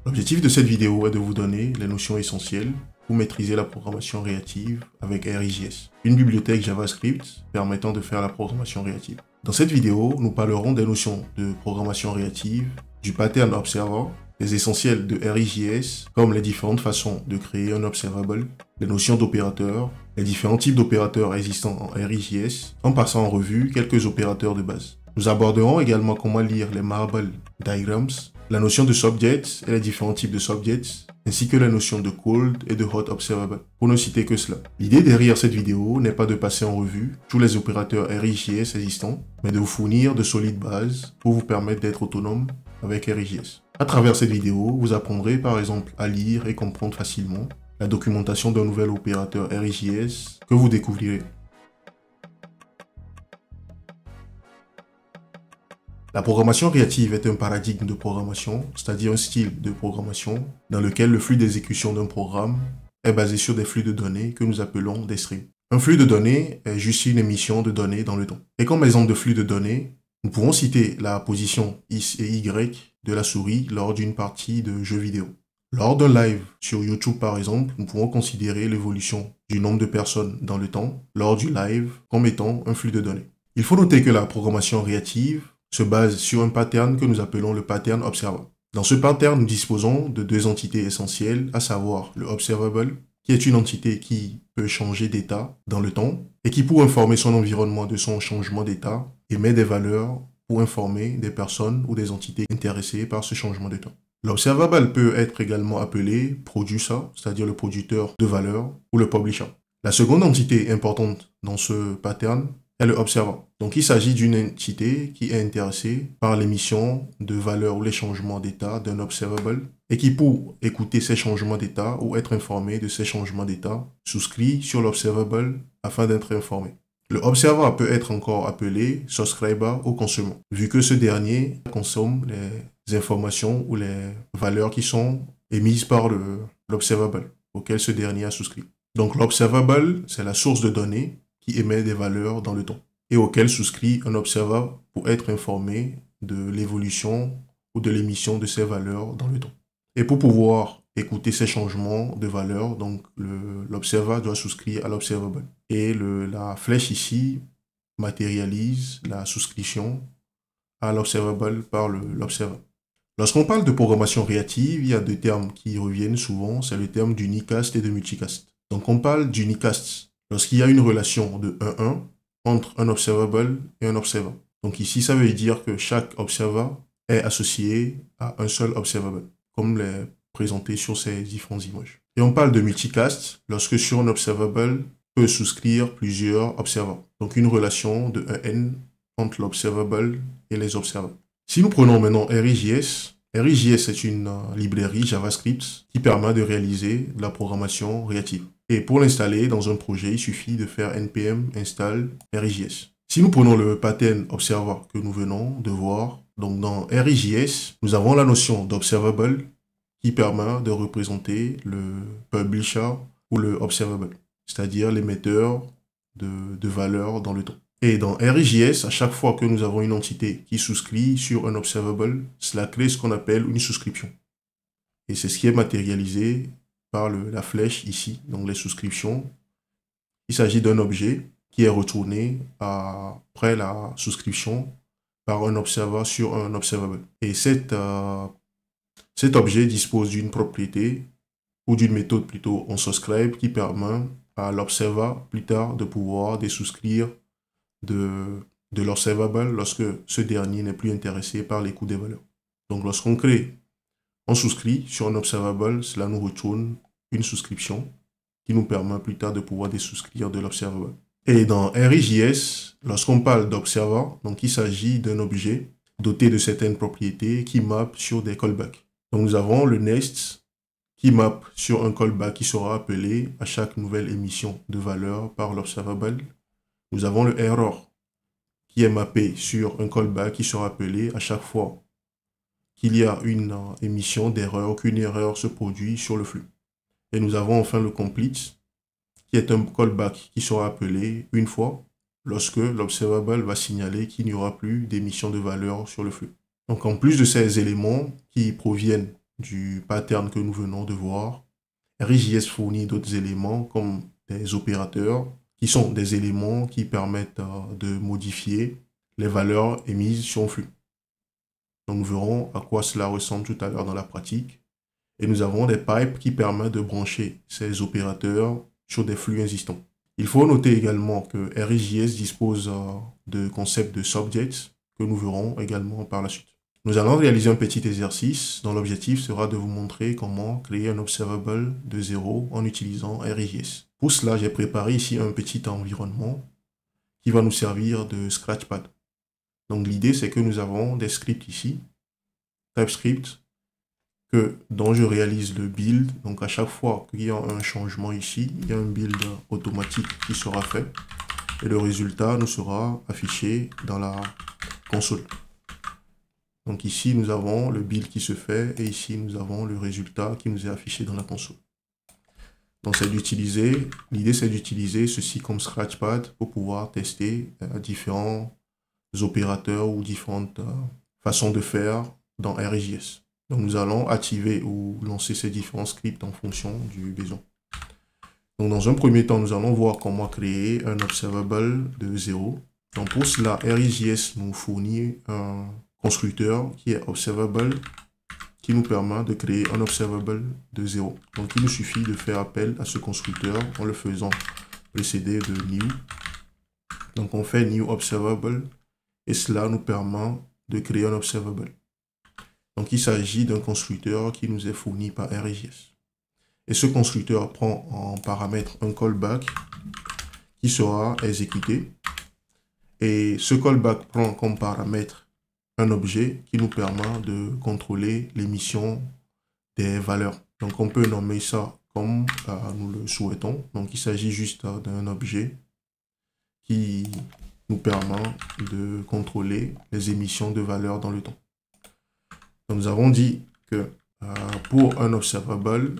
L'objectif de cette vidéo est de vous donner les notions essentielles pour maîtriser la programmation réactive avec RxJS, une bibliothèque JavaScript permettant de faire la programmation réactive. Dans cette vidéo, nous parlerons des notions de programmation réactive, du pattern observer, les essentiels de RxJS, comme les différentes façons de créer un observable, les notions d'opérateurs, les différents types d'opérateurs existants en RxJS, en passant en revue quelques opérateurs de base. Nous aborderons également comment lire les marble diagrams, la notion de subjects et les différents types de subjects, ainsi que la notion de cold et de hot observable, pour ne citer que cela. L'idée derrière cette vidéo n'est pas de passer en revue tous les opérateurs RxJS existants, mais de vous fournir de solides bases pour vous permettre d'être autonome avec RxJS. À travers cette vidéo, vous apprendrez par exemple à lire et comprendre facilement la documentation d'un nouvel opérateur RxJS que vous découvrirez. La programmation réactive est un paradigme de programmation, c'est-à-dire un style de programmation dans lequel le flux d'exécution d'un programme est basé sur des flux de données que nous appelons des streams. Un flux de données est juste une émission de données dans le temps. Et comme exemple de flux de données, nous pouvons citer la position X et Y de la souris lors d'une partie de jeu vidéo. Lors d'un live sur YouTube par exemple, nous pouvons considérer l'évolution du nombre de personnes dans le temps lors du live comme étant un flux de données. Il faut noter que la programmation réactive se base sur un pattern que nous appelons le pattern observer. Dans ce pattern, nous disposons de deux entités essentielles, à savoir le observable, qui est une entité qui peut changer d'état dans le temps et qui, pour informer son environnement de son changement d'état, émet des valeurs pour informer des personnes ou des entités intéressées par ce changement d'état. L'observable peut être également appelé producer, c'est-à-dire le producteur de valeurs, ou le publisher. La seconde entité importante dans ce pattern est le observer. Donc il s'agit d'une entité qui est intéressée par l'émission de valeurs ou les changements d'état d'un observable et qui, pour écouter ces changements d'état ou être informé de ces changements d'état, souscrit sur l'observable afin d'être informé. Le observer peut être encore appelé subscriber ou consumer, vu que ce dernier consomme les informations ou les valeurs qui sont émises par l'observable auquel ce dernier a souscrit. Donc l'observable, c'est la source de données qui émet des valeurs dans le temps et auquel souscrit un observer pour être informé de l'évolution ou de l'émission de ces valeurs dans le temps. Et pour pouvoir écouter ces changements de valeurs, donc l'observer doit souscrire à l'observable. Et la flèche ici matérialise la souscription à l'observable par l'observer. Lorsqu'on parle de programmation réactive, il y a deux termes qui reviennent souvent, c'est le terme d'unicast et de multicast. Donc on parle d'unicast lorsqu'il y a une relation de 1-1 entre un observable et un observer. Donc ici, ça veut dire que chaque observer est associé à un seul observable, comme l'est présenté sur ces différentes images. Et on parle de multicast lorsque sur un observable peut souscrire plusieurs observers. Donc une relation de 1n entre l'observable et les observables. Si nous prenons maintenant RxJS, RxJS est une librairie JavaScript qui permet de réaliser de la programmation réactive. Et pour l'installer dans un projet, il suffit de faire npm install RxJS. Si nous prenons le pattern observer que nous venons de voir, donc dans RxJS, nous avons la notion d'observable qui permet de représenter le publisher ou le observable, c'est-à-dire l'émetteur de valeurs dans le temps. Et dans RxJS, à chaque fois que nous avons une entité qui souscrit sur un observable, cela crée ce qu'on appelle une souscription. Et c'est ce qui est matérialisé par la flèche ici, donc les souscriptions. Il s'agit d'un objet qui est retourné après la souscription par un observer sur un observable. Et cet objet dispose d'une propriété ou d'une méthode plutôt onSubscribe qui permet à l'observer plus tard de pouvoir désouscrire de l'observable lorsque ce dernier n'est plus intéressé par l'écoute des valeurs. Donc lorsqu'on crée, on souscrit sur un observable, cela nous retourne une souscription qui nous permet plus tard de pouvoir désouscrire de l'observable. Et dans RxJS, lorsqu'on parle d'observer, donc il s'agit d'un objet doté de certaines propriétés qui mappe sur des callbacks. Donc nous avons le next qui mappe sur un callback qui sera appelé à chaque nouvelle émission de valeur par l'observable. Nous avons le error qui est mappé sur un callback qui sera appelé à chaque fois qu'il y a une émission d'erreur, qu'une erreur se produit sur le flux. Et nous avons enfin le complete qui est un callback qui sera appelé une fois lorsque l'observable va signaler qu'il n'y aura plus d'émission de valeur sur le flux. Donc en plus de ces éléments qui proviennent du pattern que nous venons de voir, RxJS fournit d'autres éléments comme des opérateurs qui sont des éléments qui permettent de modifier les valeurs émises sur un flux. Donc nous verrons à quoi cela ressemble tout à l'heure dans la pratique. Et nous avons des pipes qui permettent de brancher ces opérateurs sur des flux existants. Il faut noter également que RxJS dispose de concepts de subjects que nous verrons également par la suite. Nous allons réaliser un petit exercice dont l'objectif sera de vous montrer comment créer un observable de zéro en utilisant RxJS. Pour cela, j'ai préparé ici un petit environnement qui va nous servir de Scratchpad. Donc l'idée, c'est que nous avons des scripts ici, TypeScript, dont je réalise le build. Donc à chaque fois qu'il y a un changement ici, il y a un build automatique qui sera fait. Et le résultat nous sera affiché dans la console. Donc ici, nous avons le build qui se fait et ici, nous avons le résultat qui nous est affiché dans la console. Donc l'idée c'est d'utiliser ceci comme Scratchpad pour pouvoir tester différents opérateurs ou différentes façons de faire dans RxJS. Donc nous allons activer ou lancer ces différents scripts en fonction du besoin. Donc dans un premier temps, nous allons voir comment créer un observable de 0. Donc pour cela, RxJS nous fournit un constructeur qui est observable, qui nous permet de créer un observable de 0. Donc il nous suffit de faire appel à ce constructeur en le faisant précéder de new. Donc on fait new observable et cela nous permet de créer un observable. Donc il s'agit d'un constructeur qui nous est fourni par RxJS. Et ce constructeur prend en paramètre un callback qui sera exécuté. Et ce callback prend comme paramètre un objet qui nous permet de contrôler l'émission des valeurs. Donc on peut nommer ça comme nous le souhaitons. Donc il s'agit juste d'un objet qui nous permet de contrôler les émissions de valeurs dans le temps. Donc nous avons dit que pour un observable,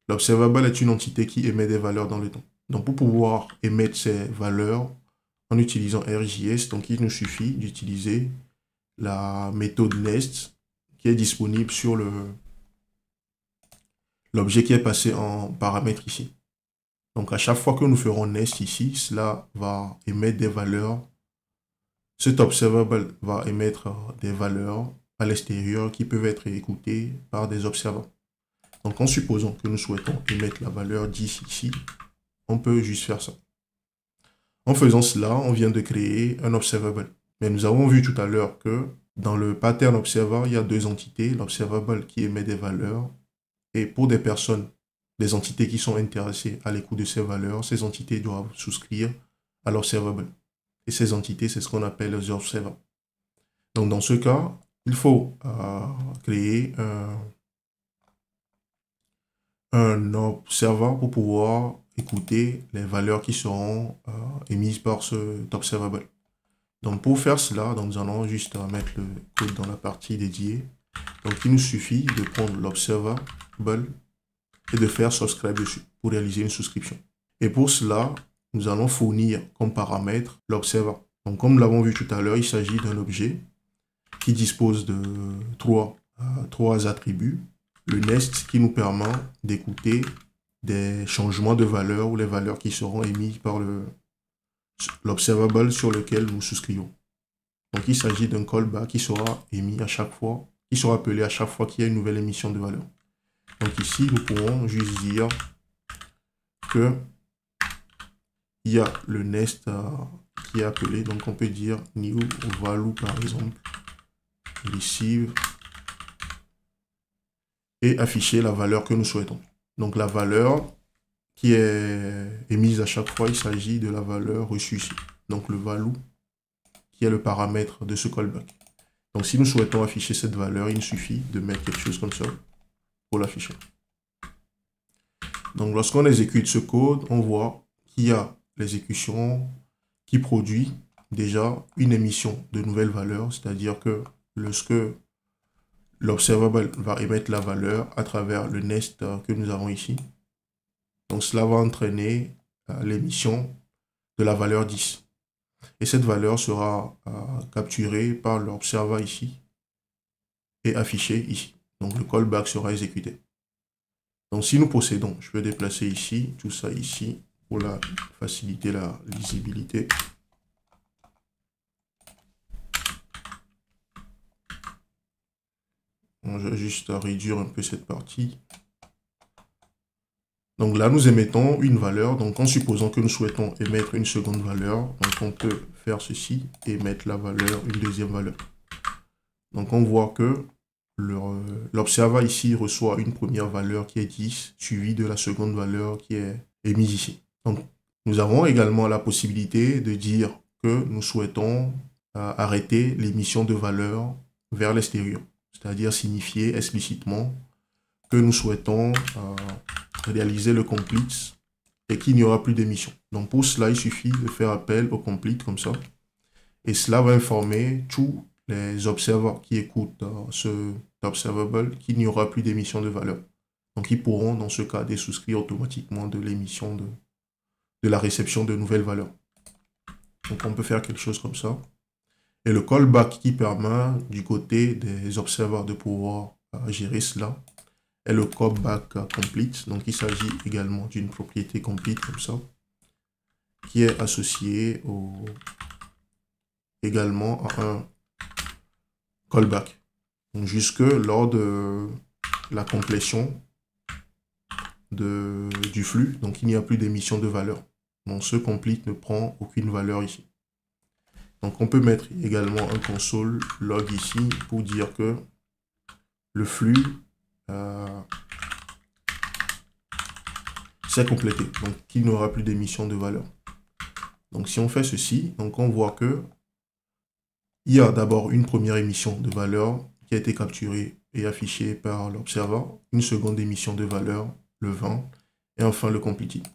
l'observable est une entité qui émet des valeurs dans le temps. Donc pour pouvoir émettre ces valeurs en utilisant RxJS, donc il nous suffit d'utiliser la méthode nest qui est disponible sur l'objet qui est passé en paramètre ici. Donc à chaque fois que nous ferons nest ici, cela va émettre des valeurs. Cet observable va émettre des valeurs à l'extérieur qui peuvent être écoutées par des observants. Donc en supposant que nous souhaitons émettre la valeur 10 ici, on peut juste faire ça. En faisant cela, on vient de créer un observable. Mais nous avons vu tout à l'heure que dans le pattern observer, il y a deux entités, l'observable qui émet des valeurs. Et pour des personnes, des entités qui sont intéressées à l'écoute de ces valeurs, ces entités doivent souscrire à l'observable. Et ces entités, c'est ce qu'on appelle les observers. Donc dans ce cas, il faut créer un observer pour pouvoir écouter les valeurs qui seront émises par cet observable. Donc pour faire cela, donc nous allons juste mettre le code dans la partie dédiée. Donc il nous suffit de prendre l'observable et de faire subscribe dessus pour réaliser une souscription. Et pour cela, nous allons fournir comme paramètre l'observer. Donc comme nous l'avons vu tout à l'heure, il s'agit d'un objet qui dispose de trois attributs. Le nest qui nous permet d'écouter des changements de valeur ou les valeurs qui seront émises par l'observable sur lequel nous souscrivons. Donc il s'agit d'un callback qui sera émis à chaque fois, qui sera appelé à chaque fois qu'il y a une nouvelle émission de valeur. Donc ici, nous pourrons juste dire que il y a le nest qui est appelé. Donc on peut dire new value par exemple, receive, et afficher la valeur que nous souhaitons. Donc la valeur qui est émise à chaque fois, il s'agit de la valeur reçue ici. Donc le value qui est le paramètre de ce callback. Donc si nous souhaitons afficher cette valeur, il nous suffit de mettre quelque chose comme ça pour l'afficher. Donc lorsqu'on exécute ce code, on voit qu'il y a l'exécution qui produit déjà une émission de nouvelles valeurs, c'est-à-dire que lorsque l'observable va émettre la valeur à travers le nest que nous avons ici. Donc cela va entraîner l'émission de la valeur 10. Et cette valeur sera capturée par l'observer ici et affichée ici. Donc le callback sera exécuté. Donc si nous procédons, je vais déplacer ici, tout ça ici, pour faciliter la lisibilité. On va juste réduire un peu cette partie. Donc là, nous émettons une valeur. Donc en supposant que nous souhaitons émettre une seconde valeur, donc on peut faire ceci et émettre la valeur, une deuxième valeur. Donc on voit que l'observer ici reçoit une première valeur qui est 10, suivie de la seconde valeur qui est émise ici. Donc nous avons également la possibilité de dire que nous souhaitons arrêter l'émission de valeurs vers l'extérieur, c'est-à-dire signifier explicitement que nous souhaitons réaliser le complete et qu'il n'y aura plus d'émission. Donc pour cela, il suffit de faire appel au complete comme ça. Et cela va informer tous les observers qui écoutent ce observable qu'il n'y aura plus d'émission de valeur. Donc ils pourront dans ce cas désouscrire automatiquement de l'émission de la réception de nouvelles valeurs. Donc on peut faire quelque chose comme ça. Et le callback qui permet du côté des observers de pouvoir gérer cela est le callback complete. Donc il s'agit également d'une propriété complete comme ça, qui est associée également à un callback. Donc jusque lors de la complétion du flux, donc il n'y a plus d'émission de valeur. Donc ce complete ne prend aucune valeur ici. Donc on peut mettre également un console log ici pour dire que le flux s'est complété, donc qu'il n'y aura plus d'émission de valeur. Donc si on fait ceci, donc on voit que il y a d'abord une première émission de valeur qui a été capturée et affichée par l'observeur, une seconde émission de valeur, le 20, et enfin le completed.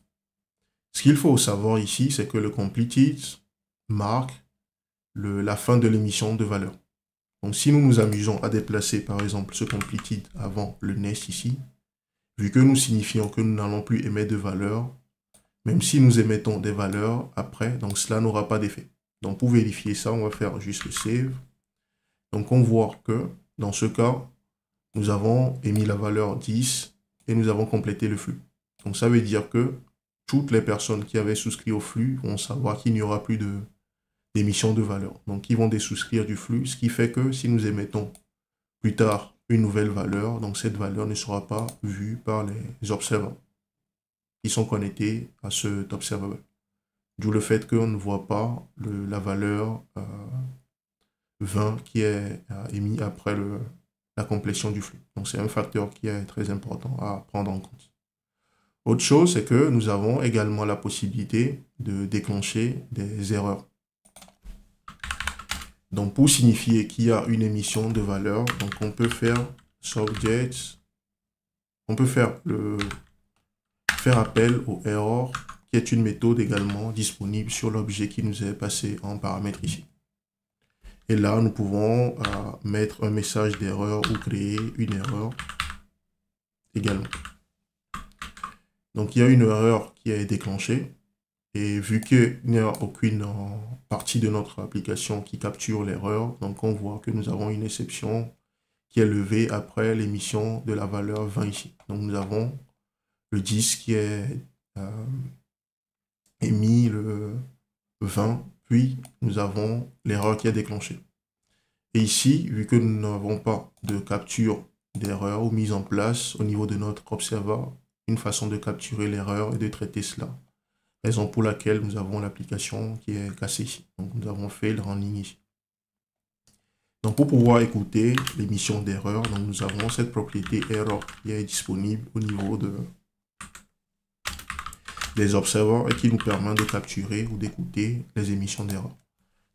Ce qu'il faut savoir ici, c'est que le completed marque la fin de l'émission de valeur. Donc si nous nous amusons à déplacer par exemple ce completed avant le next ici, vu que nous signifions que nous n'allons plus émettre de valeur, même si nous émettons des valeurs après, donc cela n'aura pas d'effet. Donc pour vérifier ça, on va faire juste le save. Donc on voit que dans ce cas, nous avons émis la valeur 10 et nous avons complété le flux. Donc ça veut dire que toutes les personnes qui avaient souscrit au flux vont savoir qu'il n'y aura plus d'émission de valeur. Donc ils vont désouscrire du flux, ce qui fait que si nous émettons plus tard une nouvelle valeur, donc cette valeur ne sera pas vue par les observants qui sont connectés à cet observable. D'où le fait qu'on ne voit pas la valeur 20 qui est émise après la complétion du flux. Donc c'est un facteur qui est très important à prendre en compte. Autre chose, c'est que nous avons également la possibilité de déclencher des erreurs. Donc pour signifier qu'il y a une émission de valeur, donc on peut faire subject, on peut faire appel au error, qui est une méthode également disponible sur l'objet qui nous est passé en paramètre ici. Et là, nous pouvons mettre un message d'erreur ou créer une erreur également. Donc, il y a une erreur qui est déclenchée. Et vu qu'il n'y a aucune partie de notre application qui capture l'erreur, donc on voit que nous avons une exception qui est levée après l'émission de la valeur 20 ici. Donc, nous avons le 10 qui est émis le 20, puis nous avons l'erreur qui est déclenchée. Et ici, vu que nous n'avons pas de capture d'erreur ou mise en place au niveau de notre observeur, une façon de capturer l'erreur et de traiter cela. Raison pour laquelle nous avons l'application qui est cassée ici. Donc nous avons fait le running ici. Donc pour pouvoir écouter l'émission d'erreur, nous avons cette propriété error qui est disponible au niveau des observeurs et qui nous permet de capturer ou d'écouter les émissions d'erreur.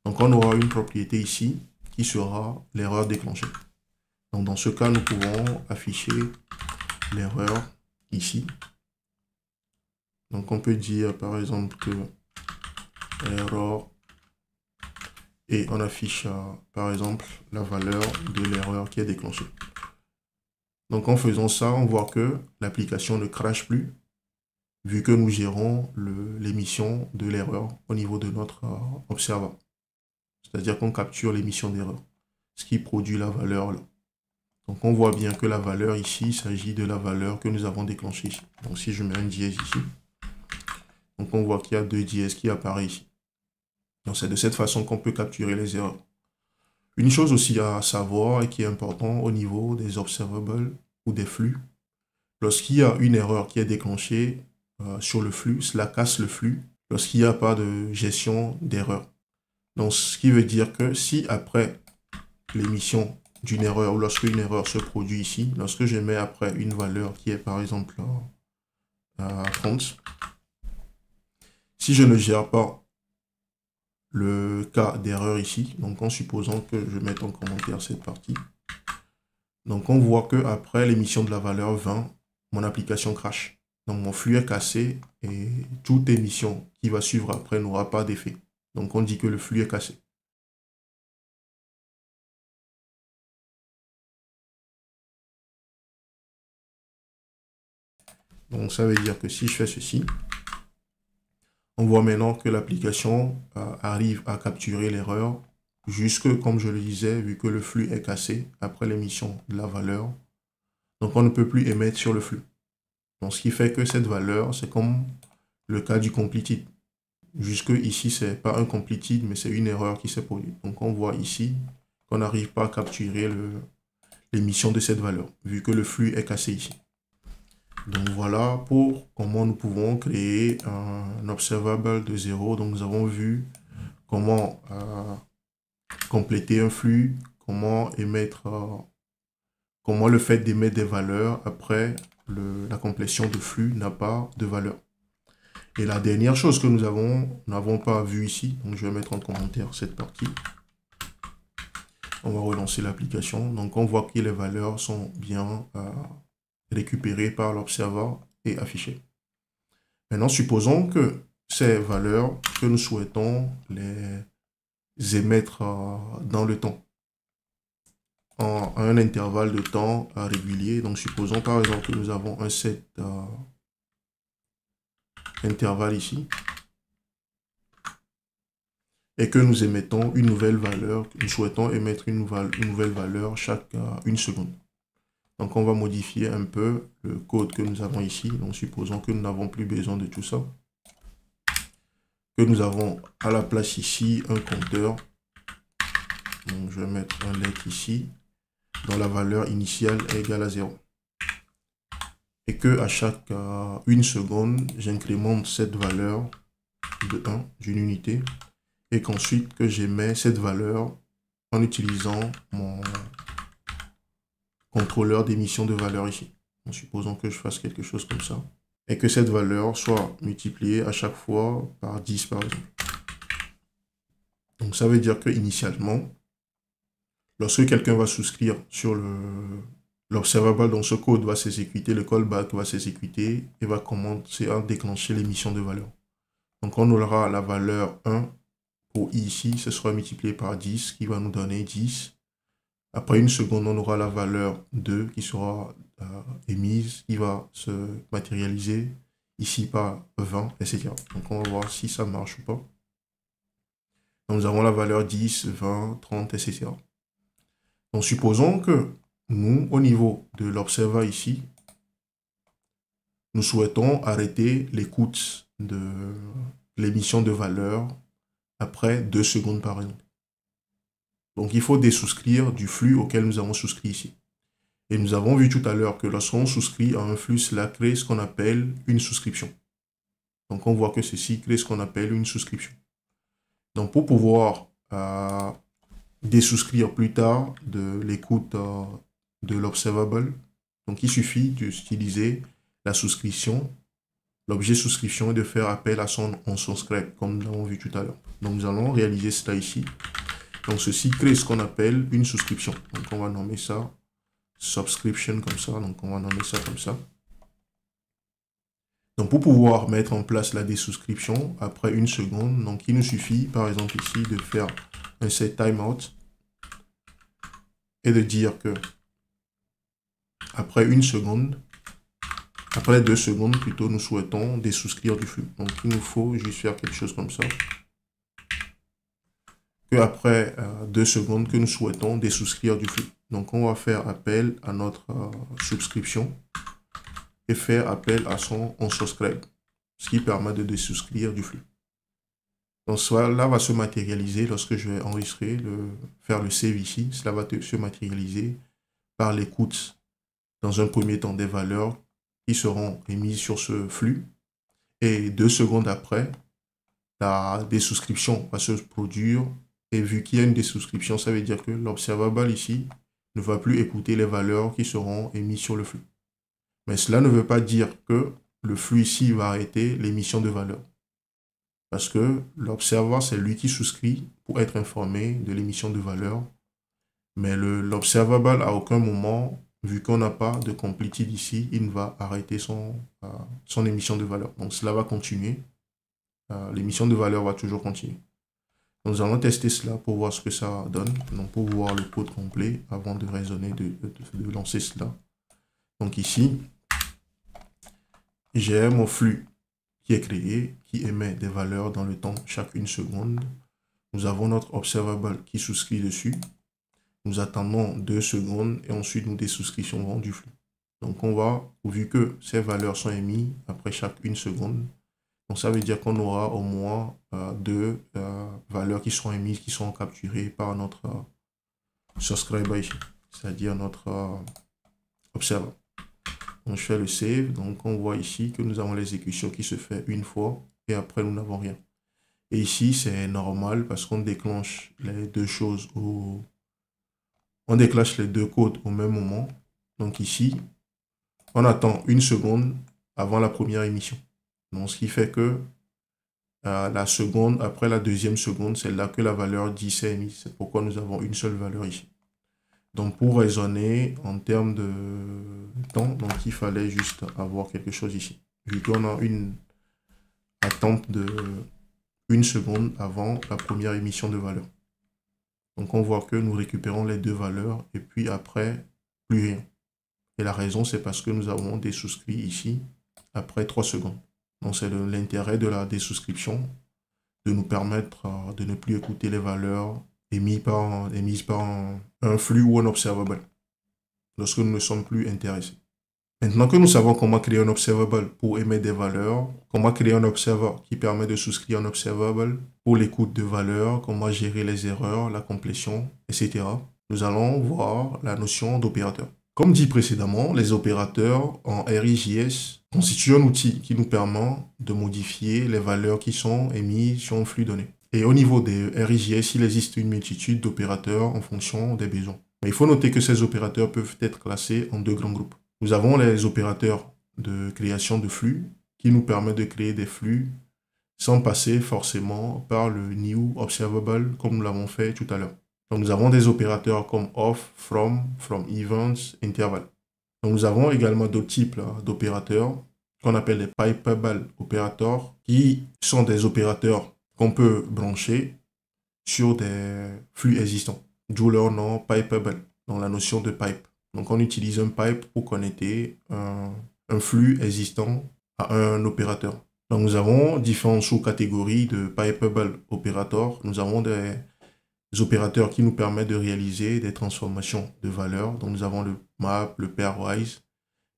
Donc on aura une propriété ici qui sera l'erreur déclenchée. Donc dans ce cas, nous pouvons afficher l'erreur ici. Donc on peut dire par exemple que error et on affiche par exemple la valeur de l'erreur qui est déclenchée. Donc en faisant ça, on voit que l'application ne crache plus vu que nous gérons l'émission de l'erreur au niveau de notre observeur. C'est-à-dire qu'on capture l'émission d'erreur, ce qui produit la valeur là. Donc on voit bien que la valeur ici, il s'agit de la valeur que nous avons déclenchée ici. Donc si je mets un dièse ici, donc on voit qu'il y a 2 dièses qui apparaissent ici. Donc c'est de cette façon qu'on peut capturer les erreurs. Une chose aussi à savoir et qui est important au niveau des observables ou des flux, lorsqu'il y a une erreur qui est déclenchée sur le flux, cela casse le flux lorsqu'il n'y a pas de gestion d'erreur. Donc ce qui veut dire que si après l'émission d'une erreur ou lorsque une erreur se produit ici, lorsque je mets après une valeur qui est par exemple à 30, si je ne gère pas le cas d'erreur ici, donc en supposant que je mette en commentaire cette partie, donc on voit que après l'émission de la valeur 20, mon application crash. Donc mon flux est cassé et toute émission qui va suivre après n'aura pas d'effet. Donc on dit que le flux est cassé. Donc ça veut dire que si je fais ceci, on voit maintenant que l'application arrive à capturer l'erreur jusque, comme je le disais, vu que le flux est cassé après l'émission de la valeur. Donc on ne peut plus émettre sur le flux. Donc ce qui fait que cette valeur, c'est comme le cas du completed. Jusque ici, ce n'est pas un completed, mais c'est une erreur qui s'est produite. Donc on voit ici qu'on n'arrive pas à capturer l'émission de cette valeur, vu que le flux est cassé ici. Donc voilà pour comment nous pouvons créer un observable de 0. Donc nous avons vu comment compléter un flux, comment émettre, comment le fait d'émettre des valeurs après la complétion de flux n'a pas de valeur. Et la dernière chose que nous n'avons pas vu ici, donc je vais mettre en commentaire cette partie. On va relancer l'application. Donc on voit que les valeurs sont bien récupérées par l'observeur et affichées. Maintenant, supposons que ces valeurs que nous souhaitons les émettre dans le temps, en un intervalle de temps régulier. Donc supposons par exemple que nous avons un set intervalle ici et que nous émettons une nouvelle valeur, nous souhaitons émettre une nouvelle valeur chaque 1 seconde. Donc on va modifier un peu le code que nous avons ici. Donc supposons que nous n'avons plus besoin de tout ça. Que nous avons à la place ici un compteur. Donc je vais mettre un let ici, dont la valeur initiale est égale à 0. Et que à chaque 1 seconde, j'incrémente cette valeur de 1 d'une unité. Et qu'ensuite que j'émets cette valeur en utilisant mon contrôleur d'émission de valeur ici. Donc, supposons que je fasse quelque chose comme ça. Et que cette valeur soit multipliée à chaque fois par 10 par exemple. Donc ça veut dire que initialement, lorsque quelqu'un va souscrire sur l'observable, donc ce code va s'exécuter, le callback va s'exécuter et va commencer à déclencher l'émission de valeur. Donc on aura la valeur 1 pour i ici, ce sera multiplié par 10 qui va nous donner 10. Après 1 seconde, on aura la valeur 2 qui sera émise, qui va se matérialiser ici par 20, etc. Donc on va voir si ça marche ou pas. Donc nous avons la valeur 10, 20, 30, etc. Donc supposons que nous, au niveau de l'observeur ici, nous souhaitons arrêter l'écoute de l'émission de valeur après 2 secondes par exemple. Donc il faut désouscrire du flux auquel nous avons souscrit ici. Et nous avons vu tout à l'heure que lorsqu'on souscrit à un flux, cela crée ce qu'on appelle une souscription. Donc on voit que ceci crée ce qu'on appelle une souscription. Donc pour pouvoir désouscrire plus tard de l'écoute de l'observable, donc il suffit d'utiliser la souscription, l'objet souscription et de faire appel à son onSubscribe, comme nous l'avons vu tout à l'heure. Donc nous allons réaliser cela ici. Donc ceci crée ce qu'on appelle une souscription. Donc on va nommer ça subscription comme ça. Donc on va nommer ça comme ça. Donc pour pouvoir mettre en place la désouscription après 1 seconde, donc il nous suffit par exemple ici de faire un set timeout et de dire que après 1 seconde, après 2 secondes plutôt, nous souhaitons désouscrire du flux. Donc il nous faut juste faire quelque chose comme ça. Que après 2 secondes que nous souhaitons désouscrire du flux. Donc, on va faire appel à notre subscription et faire appel à son onSubscribe, ce qui permet de désouscrire du flux. Donc, cela va se matérialiser lorsque je vais enregistrer, faire le save ici. Cela va se matérialiser par l'écoute, dans un premier temps, des valeurs qui seront émises sur ce flux. Et 2 secondes après, la désouscription va se produire. Et vu qu'il y a une désouscription, ça veut dire que l'observable ici ne va plus écouter les valeurs qui seront émises sur le flux. Mais cela ne veut pas dire que le flux ici va arrêter l'émission de valeurs. Parce que l'observeur, c'est lui qui souscrit pour être informé de l'émission de valeurs. Mais l'observable, à aucun moment, vu qu'on n'a pas de completed ici, il ne va arrêter son émission de valeurs. Donc cela va continuer. L'émission de valeurs va toujours continuer. Nous allons tester cela pour voir ce que ça donne, donc pour voir le code complet avant de raisonner, de lancer cela. Donc ici, j'ai mon flux qui est créé, qui émet des valeurs dans le temps chaque 1 seconde. Nous avons notre observable qui souscrit dessus. Nous attendons 2 secondes et ensuite nous désouscrivons du flux. Donc on va, vu que ces valeurs sont émises après chaque 1 seconde, donc ça veut dire qu'on aura au moins 2 valeurs qui seront émises, qui sont capturées par notre subscriber ici, c'est-à-dire notre observer. Donc je fais le save, donc on voit ici que nous avons l'exécution qui se fait une fois et après nous n'avons rien. Et ici c'est normal parce qu'on déclenche les deux choses on déclenche les 2 codes au même moment. Donc ici, on attend 1 seconde avant la première émission. Donc ce qui fait que la seconde, après la 2e seconde, c'est là que la valeur 10 est émise. C'est pourquoi nous avons une seule valeur ici. Donc pour raisonner en termes de temps, donc il fallait juste avoir quelque chose ici. Vu qu'on a une attente de 1 seconde avant la première émission de valeur. Donc on voit que nous récupérons les 2 valeurs et puis après, plus rien. Et la raison, c'est parce que nous avons des souscrits ici après 3 secondes. Donc c'est l'intérêt de la désouscription de nous permettre de ne plus écouter les valeurs émises par un flux ou un observable lorsque nous ne sommes plus intéressés. Maintenant que nous savons comment créer un observable pour émettre des valeurs, comment créer un observer qui permet de souscrire un observable pour l'écoute de valeurs, comment gérer les erreurs, la complétion, etc., nous allons voir la notion d'opérateur. Comme dit précédemment, les opérateurs en RIJS constituent un outil qui nous permet de modifier les valeurs qui sont émises sur un flux donné. Et au niveau des RIJS, il existe une multitude d'opérateurs en fonction des besoins. Mais il faut noter que ces opérateurs peuvent être classés en 2 grands groupes. Nous avons les opérateurs de création de flux qui nous permettent de créer des flux sans passer forcément par le new observable comme nous l'avons fait tout à l'heure. Donc nous avons des opérateurs comme off, from events, interval. Donc nous avons également d'autres types d'opérateurs qu'on appelle les pipeable operators qui sont des opérateurs qu'on peut brancher sur des flux existants. D'où leur nom pipeable, dans la notion de pipe. Donc on utilise un pipe pour connecter un flux existant à un opérateur. Donc nous avons différentes sous-catégories de pipeable operators. Nous avons des opérateurs qui nous permettent de réaliser des transformations de valeurs. Donc nous avons le map, le pairwise.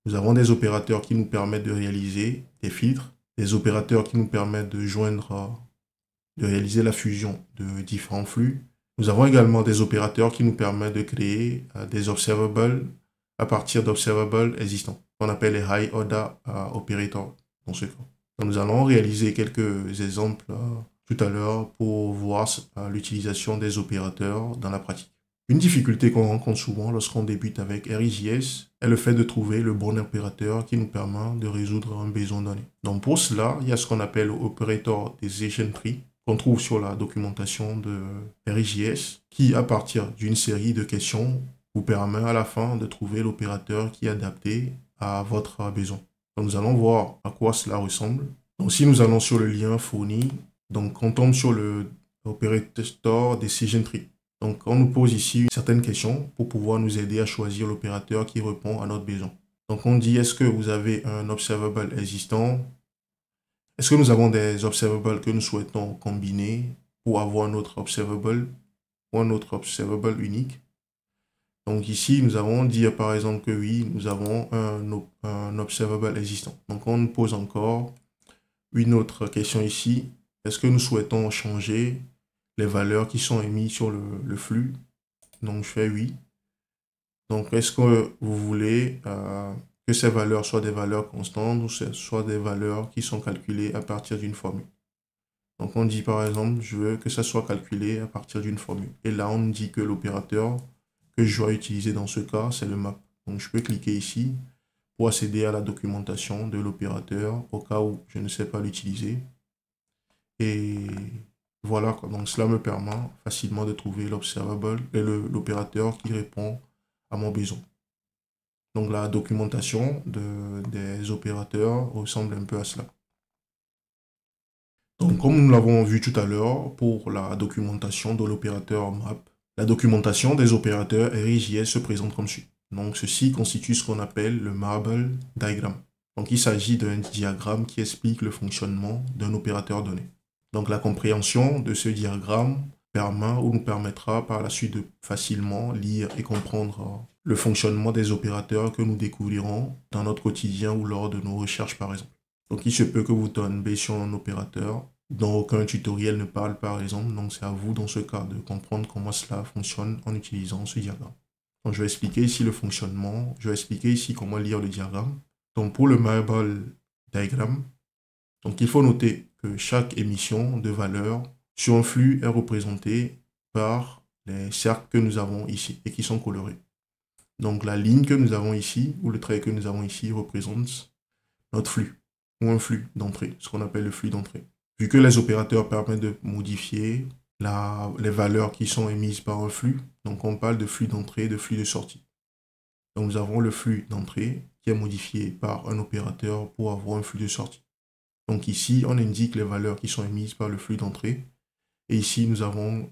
Nous avons des opérateurs qui nous permettent de réaliser des filtres, des opérateurs qui nous permettent de réaliser la fusion de différents flux. Nous avons également des opérateurs qui nous permettent de créer des observables à partir d'observables existants, qu'on appelle les high order operators dans ce cas. Donc nous allons réaliser quelques exemples tout à l'heure pour voir l'utilisation des opérateurs dans la pratique. Une difficulté qu'on rencontre souvent lorsqu'on débute avec RIJS est le fait de trouver le bon opérateur qui nous permet de résoudre un besoin donné. Donc pour cela, il y a ce qu'on appelle l'operator decision tree qu'on trouve sur la documentation de RIJS qui, à partir d'une série de questions, vous permet à la fin de trouver l'opérateur qui est adapté à votre besoin. Donc nous allons voir à quoi cela ressemble. Donc si nous allons sur le lien fourni, donc on tombe sur le operator decision tree. Donc on nous pose ici certaines questions pour pouvoir nous aider à choisir l'opérateur qui répond à notre besoin. Donc on dit, est-ce que vous avez un observable existant? Est-ce que nous avons des observables que nous souhaitons combiner pour avoir un autre observable ou un autre observable unique? Donc ici, nous avons dit par exemple que oui, nous avons un observable existant. Donc on nous pose encore une autre question ici. Est-ce que nous souhaitons changer les valeurs qui sont émises sur le flux? Donc je fais oui. Donc est-ce que vous voulez que ces valeurs soient des valeurs constantes ou soit des valeurs qui sont calculées à partir d'une formule? Donc on dit par exemple, je veux que ça soit calculé à partir d'une formule. Et là, on dit que l'opérateur que je dois utiliser dans ce cas, c'est le map. Donc je peux cliquer ici pour accéder à la documentation de l'opérateur au cas où je ne sais pas l'utiliser. Et voilà, quoi. Donc cela me permet facilement de trouver l'observable et l'opérateur qui répond à mon besoin. Donc la documentation des opérateurs ressemble un peu à cela. Donc, comme nous l'avons vu tout à l'heure pour la documentation de l'opérateur map, la documentation des opérateurs RxJS se présente comme suit. Donc, ceci constitue ce qu'on appelle le Marble Diagram. Donc, il s'agit d'un diagramme qui explique le fonctionnement d'un opérateur donné. Donc, la compréhension de ce diagramme permet ou nous permettra par la suite de facilement lire et comprendre le fonctionnement des opérateurs que nous découvrirons dans notre quotidien ou lors de nos recherches, par exemple. Donc, il se peut que vous tombez sur un opérateur dont aucun tutoriel ne parle, par exemple. Donc, c'est à vous, dans ce cas, de comprendre comment cela fonctionne en utilisant ce diagramme. Donc, je vais expliquer ici le fonctionnement. Je vais expliquer ici comment lire le diagramme. Donc, pour le Marble Diagram, donc, il faut noter que chaque émission de valeur sur un flux est représentée par les cercles que nous avons ici et qui sont colorés. Donc, la ligne que nous avons ici, ou le trait que nous avons ici, représente notre flux, ou un flux d'entrée, ce qu'on appelle le flux d'entrée. Vu que les opérateurs permettent de modifier les valeurs qui sont émises par un flux, donc on parle de flux d'entrée et de flux de sortie. Donc nous avons le flux d'entrée qui est modifié par un opérateur pour avoir un flux de sortie. Donc ici, on indique les valeurs qui sont émises par le flux d'entrée. Et ici, nous avons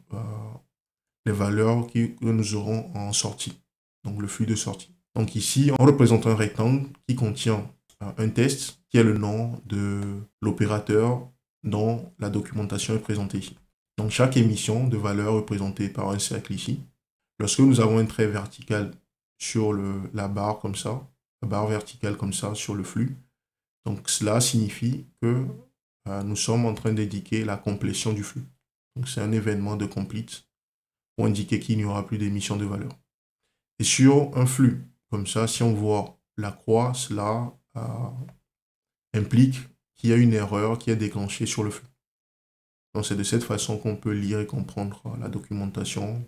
les valeurs que nous aurons en sortie, donc le flux de sortie. Donc ici, on représente un rectangle qui contient un test qui est le nom de l'opérateur dont la documentation est présentée ici. Donc chaque émission de valeur représentée par un cercle ici. Lorsque nous avons un trait vertical sur la barre comme ça, la barre verticale comme ça sur le flux, donc cela signifie que nous sommes en train d'indiquer la complétion du flux. Donc c'est un événement de complete pour indiquer qu'il n'y aura plus d'émission de valeur. Et sur un flux comme ça, si on voit la croix, cela implique qu'il y a une erreur qui est déclenchée sur le flux. Donc c'est de cette façon qu'on peut lire et comprendre la documentation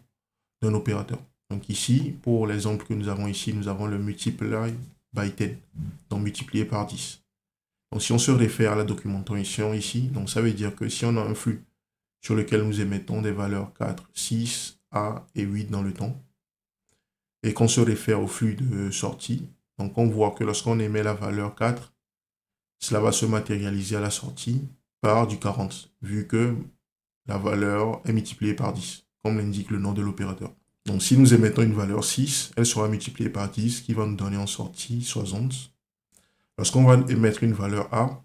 d'un opérateur. Donc ici, pour l'exemple que nous avons ici, nous avons le multiply by 10, donc multiplié par 10. Donc si on se réfère à la documentation ici, donc ça veut dire que si on a un flux sur lequel nous émettons des valeurs 4, 6, A et 8 dans le temps, et qu'on se réfère au flux de sortie, donc on voit que lorsqu'on émet la valeur 4, cela va se matérialiser à la sortie par du 40, vu que la valeur est multipliée par 10, comme l'indique le nom de l'opérateur. Donc si nous émettons une valeur 6, elle sera multipliée par 10, qui va nous donner en sortie 60. Lorsqu'on va émettre une valeur A,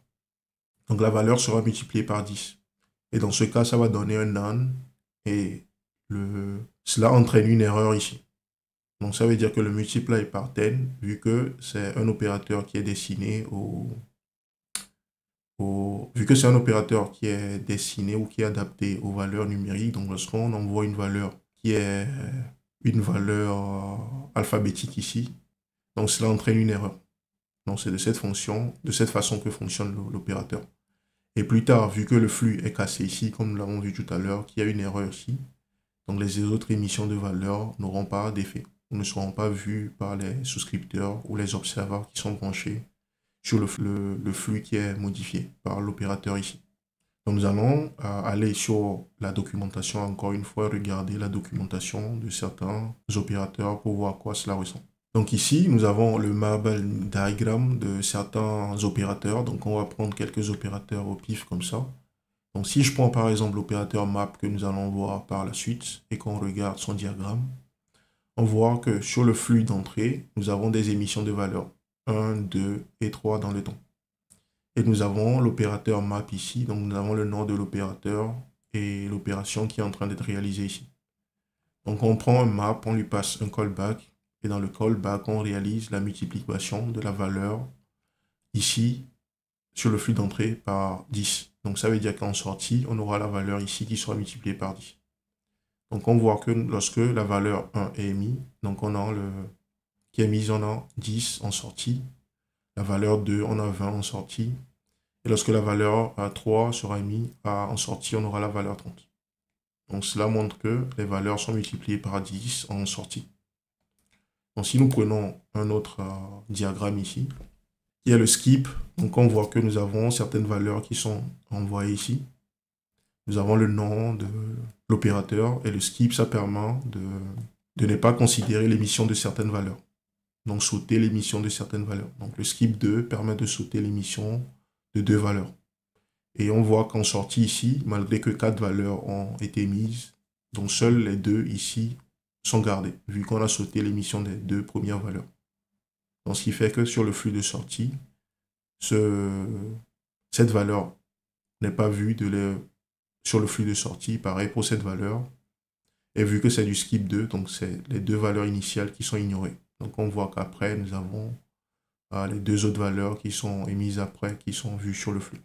donc la valeur sera multipliée par 10. Et dans ce cas, ça va donner un none, et cela entraîne une erreur ici. Donc ça veut dire que le multiply par 10, vu que c'est un opérateur qui est destiné vu que c'est un opérateur qui est destiné ou qui est adapté aux valeurs numériques, donc lorsqu'on envoie une valeur qui est une valeur alphabétique ici, donc cela entraîne une erreur. Donc c'est de cette façon que fonctionne l'opérateur. Et plus tard, vu que le flux est cassé ici, comme nous l'avons vu tout à l'heure, qu'il y a une erreur ici, donc les autres émissions de valeurs n'auront pas d'effet, ou ne seront pas vues par les souscripteurs ou les observateurs qui sont branchés sur le flux qui est modifié par l'opérateur ici. Donc nous allons aller sur la documentation, encore une fois, regarder la documentation de certains opérateurs pour voir à quoi cela ressemble. Donc ici, nous avons le Marble Diagram de certains opérateurs. Donc on va prendre quelques opérateurs au pif comme ça. Donc si je prends par exemple l'opérateur map que nous allons voir par la suite et qu'on regarde son diagramme, on voit que sur le flux d'entrée, nous avons des émissions de valeurs 1, 2 et 3 dans le temps. Et nous avons l'opérateur map ici, donc nous avons le nom de l'opérateur et l'opération qui est en train d'être réalisée ici. Donc on prend un map, on lui passe un callback Et dans le callback, on réalise la multiplication de la valeur ici sur le flux d'entrée par 10. Donc ça veut dire qu'en sortie, on aura la valeur ici qui sera multipliée par 10. Donc on voit que lorsque la valeur 1 est émise, donc on a qui est mise, on a 10 en sortie. La valeur 2, on a 20 en sortie. Et lorsque la valeur 3 sera émise en sortie, on aura la valeur 30. Donc cela montre que les valeurs sont multipliées par 10 en sortie. Donc si nous prenons un autre diagramme ici, il y a le skip. Donc on voit que nous avons certaines valeurs qui sont envoyées ici. Nous avons le nom de l'opérateur et le skip, ça permet de ne pas considérer l'émission de certaines valeurs. Donc sauter l'émission de certaines valeurs. Donc le skip 2 permet de sauter l'émission de 2 valeurs. Et on voit qu'en sortie ici, malgré que 4 valeurs ont été mises, donc seules les 2 ici sont gardées, vu qu'on a sauté l'émission des 2 premières valeurs. Donc ce qui fait que sur le flux de sortie, cette valeur n'est pas vue sur le flux de sortie. Pareil pour cette valeur. Et vu que c'est du skip 2, donc c'est les 2 valeurs initiales qui sont ignorées. Donc on voit qu'après, nous avons les 2 autres valeurs qui sont émises après, qui sont vues sur le flux.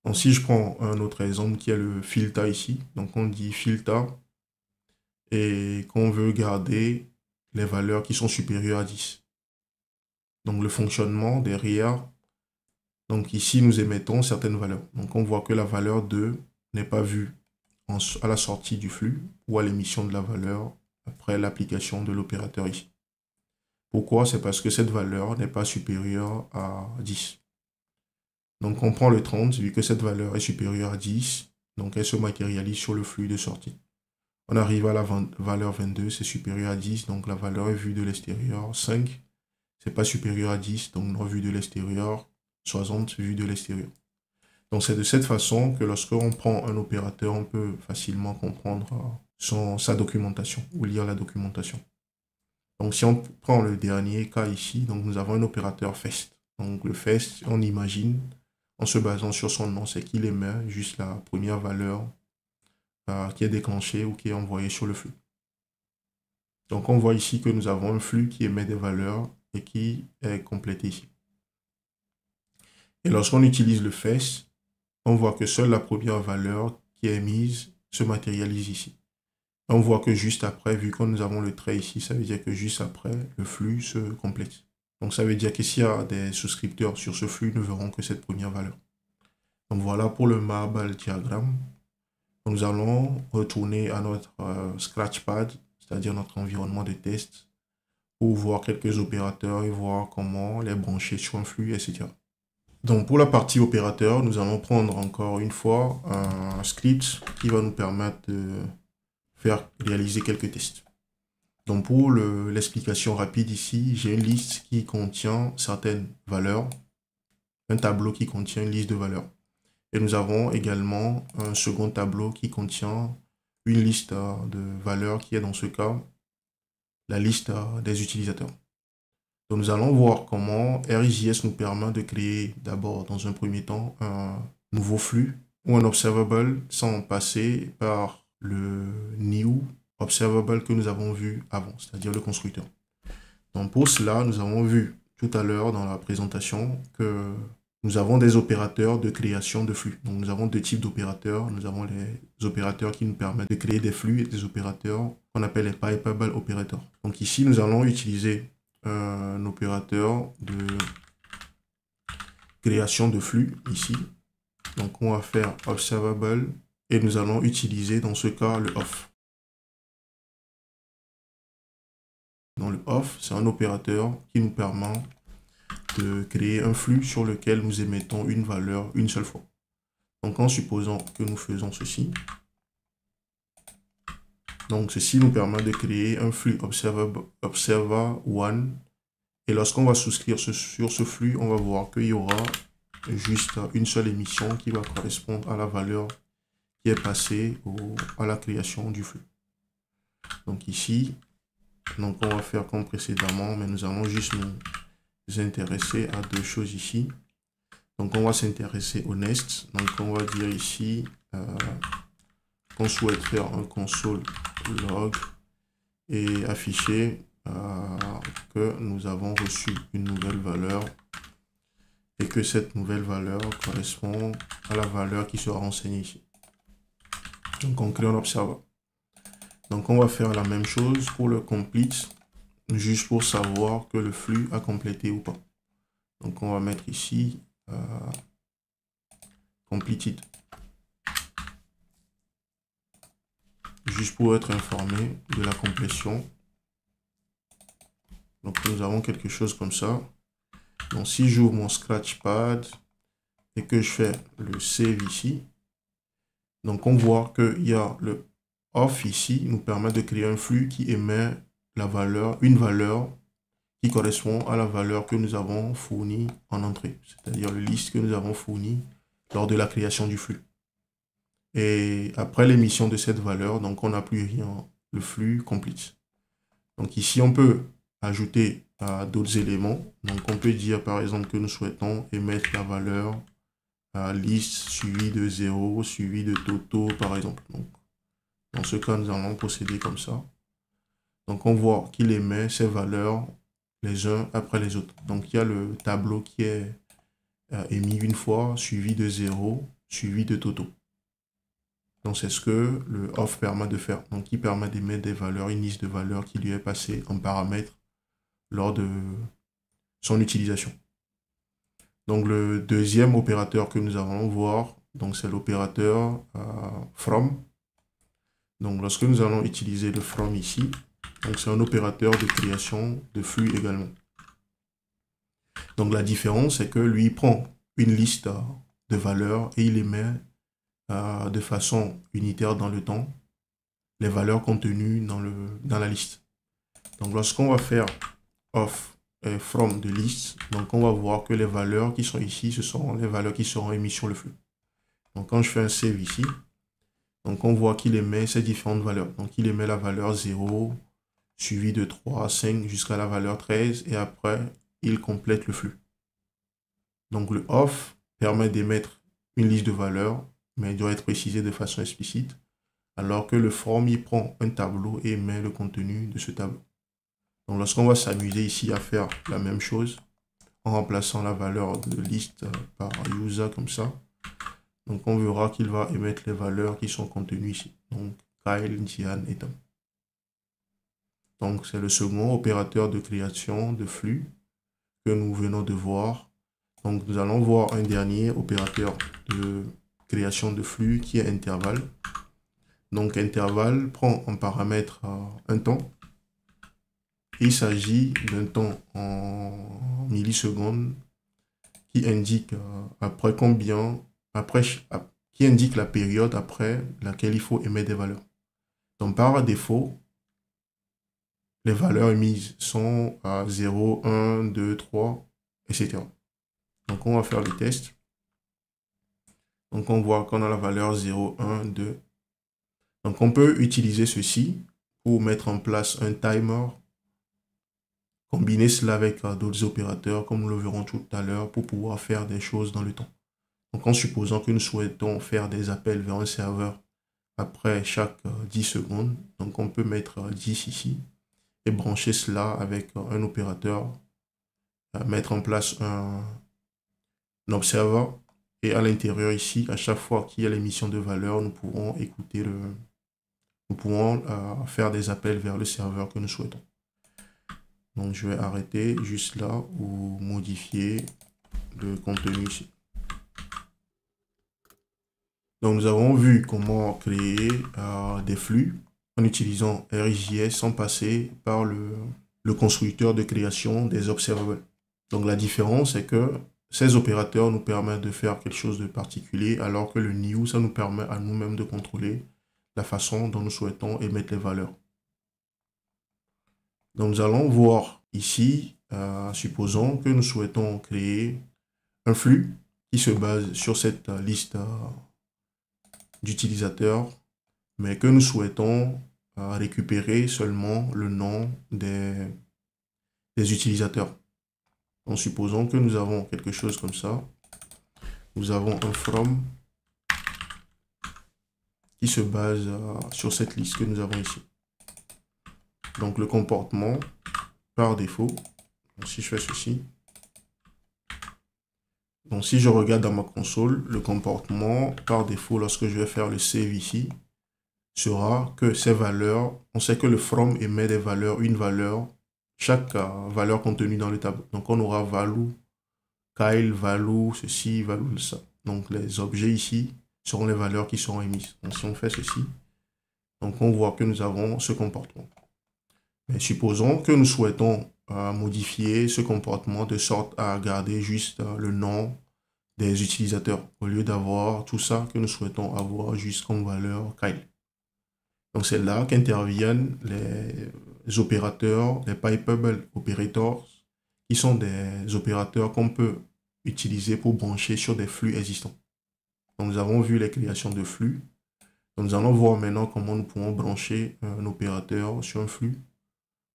Donc si je prends un autre exemple qui est le filter ici, donc on dit filter et qu'on veut garder les valeurs qui sont supérieures à 10. Donc le fonctionnement derrière, donc ici nous émettons certaines valeurs. Donc on voit que la valeur 2 n'est pas vue à la sortie du flux ou à l'émission de la valeur après l'application de l'opérateur ici. Pourquoi? C'est parce que cette valeur n'est pas supérieure à 10. Donc on prend le 30, vu que cette valeur est supérieure à 10, donc elle se matérialise sur le flux de sortie. On arrive à la valeur 22, c'est supérieur à 10, donc la valeur est vue de l'extérieur. 5, c'est pas supérieur à 10, donc non vue de l'extérieur. 60, vue de l'extérieur. Donc c'est de cette façon que lorsqu'on prend un opérateur, on peut facilement comprendre sa documentation ou lire la documentation. Donc si on prend le dernier cas ici, donc nous avons un opérateur FEST. Donc le FEST, on imagine, en se basant sur son nom, c'est qu'il émet juste la première valeur qui est déclenchée ou qui est envoyée sur le flux. Donc on voit ici que nous avons un flux qui émet des valeurs et qui est complété ici. Et lorsqu'on utilise le FEST, on voit que seule la première valeur qui est émise se matérialise ici. On voit que juste après, vu que nous avons le trait ici, ça veut dire que juste après, le flux se complète. Donc ça veut dire que s'il y a des souscripteurs sur ce flux, nous verrons que cette première valeur. Donc voilà pour le marble diagramme. Nous allons retourner à notre Scratchpad, c'est-à-dire notre environnement de test, pour voir quelques opérateurs et voir comment les brancher sur un flux, etc. Donc pour la partie opérateur, nous allons prendre encore une fois un script qui va nous permettre de faire réaliser quelques tests. Donc pour l'explication rapide ici, j'ai une liste qui contient certaines valeurs, un tableau qui contient une liste de valeurs. Et nous avons également un second tableau qui contient une liste de valeurs qui est dans ce cas la liste des utilisateurs. Donc nous allons voir comment RxJS nous permet de créer d'abord dans un premier temps un nouveau flux ou un observable sans passer par le new observable que nous avons vu avant, c'est-à-dire le constructeur. Donc pour cela, nous avons vu tout à l'heure dans la présentation que nous avons des opérateurs de création de flux. Donc nous avons 2 types d'opérateurs. Nous avons les opérateurs qui nous permettent de créer des flux et des opérateurs qu'on appelle les pipable operators. Donc ici, nous allons utiliser un opérateur de création de flux ici. Donc on va faire observable et nous allons utiliser dans ce cas le off. Dans le off, c'est un opérateur qui nous permet de créer un flux sur lequel nous émettons une valeur une seule fois. Donc en supposant que nous faisons ceci, donc ceci nous permet de créer un flux observer1 et lorsqu'on va souscrire sur ce flux, on va voir qu'il y aura juste une seule émission qui va correspondre à la valeur qui est passée à la création du flux. Donc ici, donc on va faire comme précédemment, mais nous allons juste nous intéresser à 2 choses ici. Donc on va s'intéresser au nest. Donc on va dire ici qu'on souhaite faire un console log et afficher que nous avons reçu une nouvelle valeur et que cette nouvelle valeur correspond à la valeur qui sera renseignée ici. Donc on crée un observer. Donc on va faire la même chose pour le complete, juste pour savoir que le flux a complété ou pas. Donc on va mettre ici completed. Juste pour être informé de la complétion. Donc nous avons quelque chose comme ça. Donc si j'ouvre mon Scratchpad et que je fais le save ici, donc on voit qu'il y a le off ici, nous permet de créer un flux qui émet la valeur, une valeur qui correspond à la valeur que nous avons fournie en entrée, c'est-à-dire le liste que nous avons fourni lors de la création du flux. Et après l'émission de cette valeur, donc on n'a plus rien, le flux complete. Donc ici, on peut ajouter d'autres éléments. Donc on peut dire par exemple que nous souhaitons émettre la valeur liste suivie de 0, suivie de toto par exemple. Donc, dans ce cas, nous allons procéder comme ça. Donc on voit qu'il émet ces valeurs les uns après les autres. Donc il y a le tableau qui est émis une fois, suivi de 0, suivi de toto. Donc c'est ce que le off permet de faire. Donc il permet d'émettre des valeurs, une liste de valeurs qui lui est passée en paramètre lors de son utilisation. Donc le deuxième opérateur que nous allons voir, donc c'est l'opérateur from. Donc lorsque nous allons utiliser le from ici, donc c'est un opérateur de création de flux également. Donc la différence, c'est que lui il prend une liste de valeurs et il émet de façon unitaire dans le temps les valeurs contenues dans la liste. Donc lorsqu'on va faire off et from de liste, donc on va voir que les valeurs qui sont ici, ce sont les valeurs qui seront émises sur le flux. Donc quand je fais un save ici, donc on voit qu'il émet ces différentes valeurs. Donc il émet la valeur 0, suivi de 3, 5 jusqu'à la valeur 13 et après il complète le flux. Donc le off permet d'émettre une liste de valeurs, mais il doit être précisé de façon explicite, alors que le from, il prend un tableau et met le contenu de ce tableau. Donc lorsqu'on va s'amuser ici à faire la même chose, en remplaçant la valeur de liste par user comme ça, donc on verra qu'il va émettre les valeurs qui sont contenues ici. Donc Kyle, Diane et Tom. Donc c'est le second opérateur de création de flux que nous venons de voir. Donc nous allons voir un dernier opérateur de création de flux qui est intervalle. Donc intervalle prend en paramètre un temps. Il s'agit d'un temps en millisecondes qui indique après combien, qui indique la période après laquelle il faut émettre des valeurs. Donc par défaut, les valeurs émises sont à 0, 1, 2, 3, etc. Donc on va faire le test. Donc on voit qu'on a la valeur 0, 1, 2. Donc on peut utiliser ceci pour mettre en place un timer, combiner cela avec d'autres opérateurs comme nous le verrons tout à l'heure pour pouvoir faire des choses dans le temps. Donc en supposant que nous souhaitons faire des appels vers un serveur après chaque 10 secondes, donc on peut mettre 10 ici et brancher cela avec un opérateur, mettre en place un observer et à l'intérieur ici, à chaque fois qu'il y a l'émission de valeur, nous pourrons écouter nous pourrons faire des appels vers le serveur que nous souhaitons. Donc je vais arrêter juste là ou modifier le contenu ici. Donc nous avons vu comment créer des flux en utilisant ArcGIS sans passer par le constructeur de création des observables. Donc la différence est que ces opérateurs nous permettent de faire quelque chose de particulier alors que le new, ça nous permet à nous-mêmes de contrôler la façon dont nous souhaitons émettre les valeurs. Donc nous allons voir ici, supposons que nous souhaitons créer un flux qui se base sur cette liste d'utilisateurs, mais que nous souhaitons récupérer seulement le nom des utilisateurs. Donc supposons que nous avons quelque chose comme ça. Nous avons un from qui se base sur cette liste que nous avons ici. Donc le comportement par défaut, donc si je fais ceci, donc si je regarde dans ma console, le comportement par défaut lorsque je vais faire le save ici, sera que ces valeurs, on sait que le from émet des valeurs, une valeur, chaque valeur contenue dans le tableau. Donc on aura value, Kyle, value, ceci, value, ça. Donc les objets ici seront les valeurs qui seront émises. Donc si on fait ceci, donc on voit que nous avons ce comportement. Mais supposons que nous souhaitons modifier ce comportement de sorte à garder juste le nom des utilisateurs au lieu d'avoir tout ça que nous souhaitons avoir juste comme valeur Kyle. Donc c'est là qu'interviennent les opérateurs, les pipable operators, qui sont des opérateurs qu'on peut utiliser pour brancher sur des flux existants. Donc nous avons vu les créations de flux. Donc nous allons voir maintenant comment nous pouvons brancher un opérateur sur un flux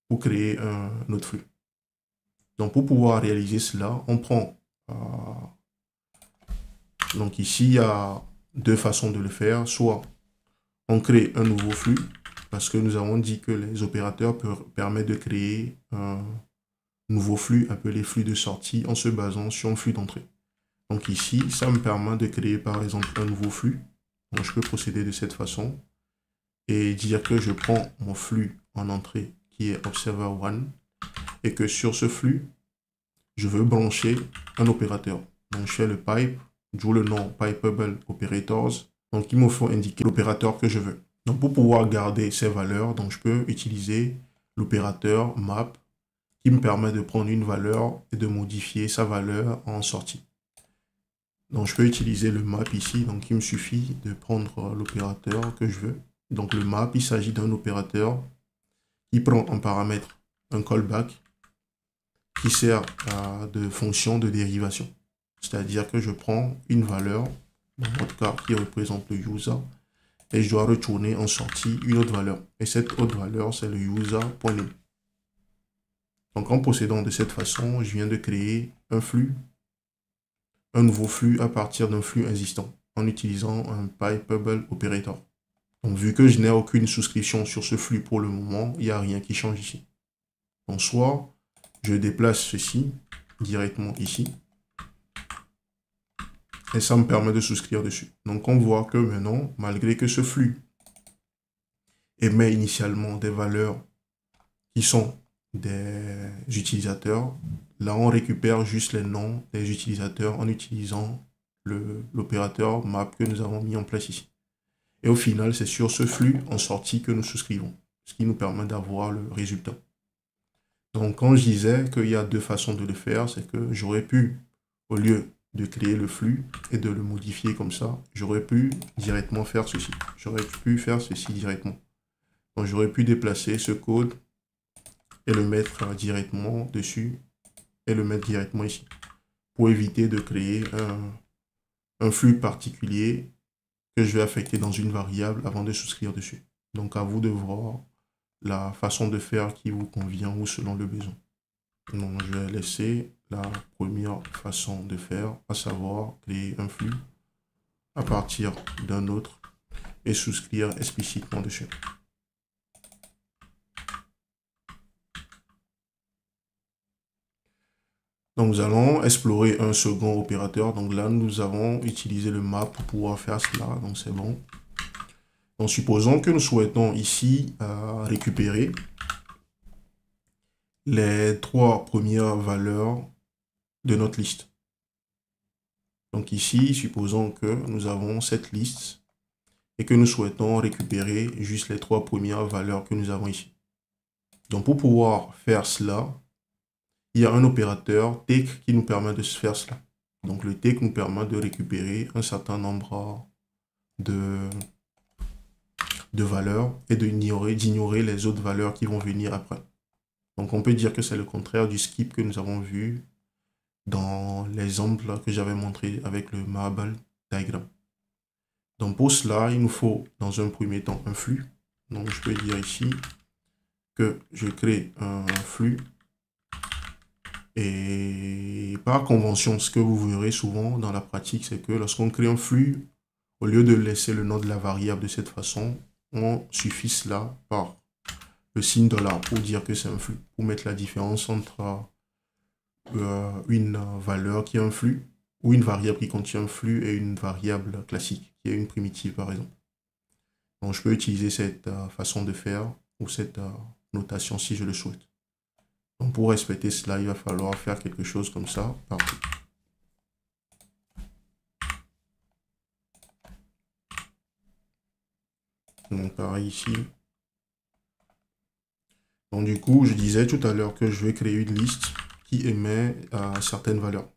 pour créer un autre flux. Donc pour pouvoir réaliser cela, on prend... donc ici, il y a deux façons de le faire. Soit on crée un nouveau flux, parce que nous avons dit que les opérateurs permettent de créer un nouveau flux, appelé flux de sortie, en se basant sur un flux d'entrée. Donc ici, ça me permet de créer par exemple un nouveau flux. Donc je peux procéder de cette façon et dire que je prends mon flux en entrée qui est observer1 et que sur ce flux, je veux brancher un opérateur. Donc je fais le pipe, d'où le nom pipable operators. Donc il me faut indiquer l'opérateur que je veux. Donc pour pouvoir garder ces valeurs, donc je peux utiliser l'opérateur map qui me permet de prendre une valeur et de modifier sa valeur en sortie. Donc je peux utiliser le map ici, donc il me suffit de prendre l'opérateur que je veux. Donc le map, il s'agit d'un opérateur qui prend en paramètre un callback qui sert de fonction de dérivation. C'est-à-dire que je prends une valeur, dans notre cas qui représente le user, et je dois retourner en sortie une autre valeur. Et cette autre valeur, c'est le user.name. Donc en procédant de cette façon, je viens de créer un flux, un nouveau flux à partir d'un flux existant, en utilisant un pipable operator. Donc vu que je n'ai aucune souscription sur ce flux pour le moment, il n'y a rien qui change ici. Donc soit je déplace ceci directement ici, et ça me permet de souscrire dessus. Donc on voit que maintenant, malgré que ce flux émet initialement des valeurs qui sont des utilisateurs, là on récupère juste les noms des utilisateurs en utilisant l'opérateur map que nous avons mis en place ici. Et au final, c'est sur ce flux en sortie que nous souscrivons, ce qui nous permet d'avoir le résultat. Donc quand je disais qu'il y a deux façons de le faire, c'est que j'aurais pu, au lieu de créer le flux et de le modifier comme ça, j'aurais pu directement faire ceci. J'aurais pu faire ceci directement. Donc j'aurais pu déplacer ce code et le mettre directement dessus et le mettre directement ici pour éviter de créer un flux particulier que je vais affecter dans une variable avant de souscrire dessus. Donc à vous de voir la façon de faire qui vous convient ou selon le besoin. Donc je vais laisser la première façon de faire, à savoir créer un flux à partir d'un autre et souscrire explicitement dessus. Donc nous allons explorer un second opérateur. Donc là, nous avons utilisé le map pour pouvoir faire cela. Donc c'est bon. Donc supposons que nous souhaitons ici récupérer les trois premières valeurs de notre liste. Donc ici, supposons que nous avons cette liste et que nous souhaitons récupérer juste les trois premières valeurs que nous avons ici. Donc pour pouvoir faire cela, il y a un opérateur take qui nous permet de faire cela. Donc le take nous permet de récupérer un certain nombre de valeurs et d'ignorer les autres valeurs qui vont venir après. Donc on peut dire que c'est le contraire du skip que nous avons vu dans l'exemple que j'avais montré avec le marble diagram. Donc pour cela, il nous faut dans un premier temps un flux. Donc je peux dire ici que je crée un flux. Et par convention, ce que vous verrez souvent dans la pratique, c'est que lorsqu'on crée un flux, au lieu de laisser le nom de la variable de cette façon, on suffit cela par le signe dollar pour dire que c'est un flux, pour mettre la différence entre une valeur qui est un flux ou une variable qui contient un flux et une variable classique qui est une primitive par exemple. Donc je peux utiliser cette façon de faire ou cette notation si je le souhaite. Donc pour respecter cela, il va falloir faire quelque chose comme ça partout. Donc pareil ici. Donc du coup, je disais tout à l'heure que je vais créer une liste qui émet certaines valeurs.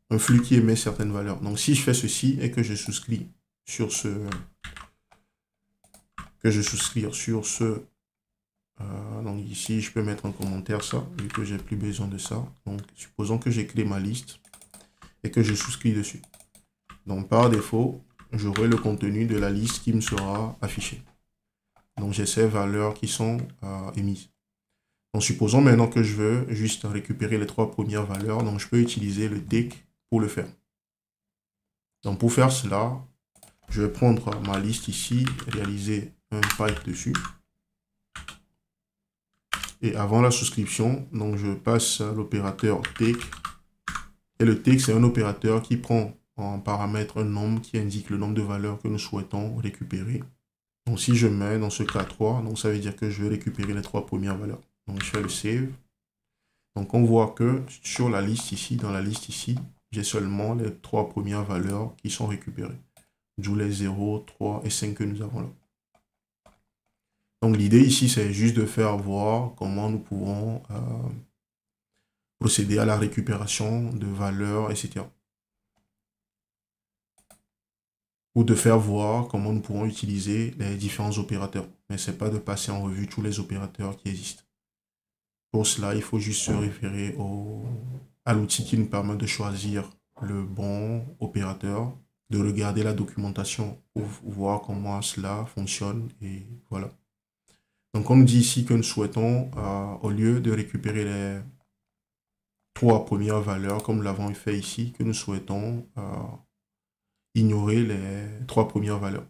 Un flux qui émet certaines valeurs. Donc si je fais ceci et que je souscris sur ce... donc ici, je peux mettre en commentaire ça, vu que j'ai plus besoin de ça. Donc supposons que j'ai créé ma liste et que je souscris dessus. Donc par défaut, j'aurai le contenu de la liste qui me sera affiché. Donc j'ai ces valeurs qui sont émises. Donc supposons maintenant que je veux juste récupérer les 3 premières valeurs. Donc je peux utiliser le take pour le faire. Donc pour faire cela, je vais prendre ma liste ici, réaliser un pipe dessus. Et avant la souscription, donc je passe à l'opérateur take. Et le take, c'est un opérateur qui prend en paramètre un nombre qui indique le nombre de valeurs que nous souhaitons récupérer. Donc si je mets dans ce cas 3, donc ça veut dire que je vais récupérer les 3 premières valeurs. Donc je fais le save. Donc on voit que sur la liste ici, dans la liste ici, j'ai seulement les 3 premières valeurs qui sont récupérées. D'où les 0, 3 et 5 que nous avons là. Donc l'idée ici, c'est juste de faire voir comment nous pouvons procéder à la récupération de valeurs, etc. Ou de faire voir comment nous pourrons utiliser les différents opérateurs. Mais ce n'est pas de passer en revue tous les opérateurs qui existent. Pour cela, il faut juste se référer à l'outil qui nous permet de choisir le bon opérateur, de regarder la documentation pour voir comment cela fonctionne et voilà. Donc on nous dit ici que nous souhaitons, au lieu de récupérer les 3 premières valeurs comme nous l'avons fait ici, que nous souhaitons ignorer les 3 premières valeurs.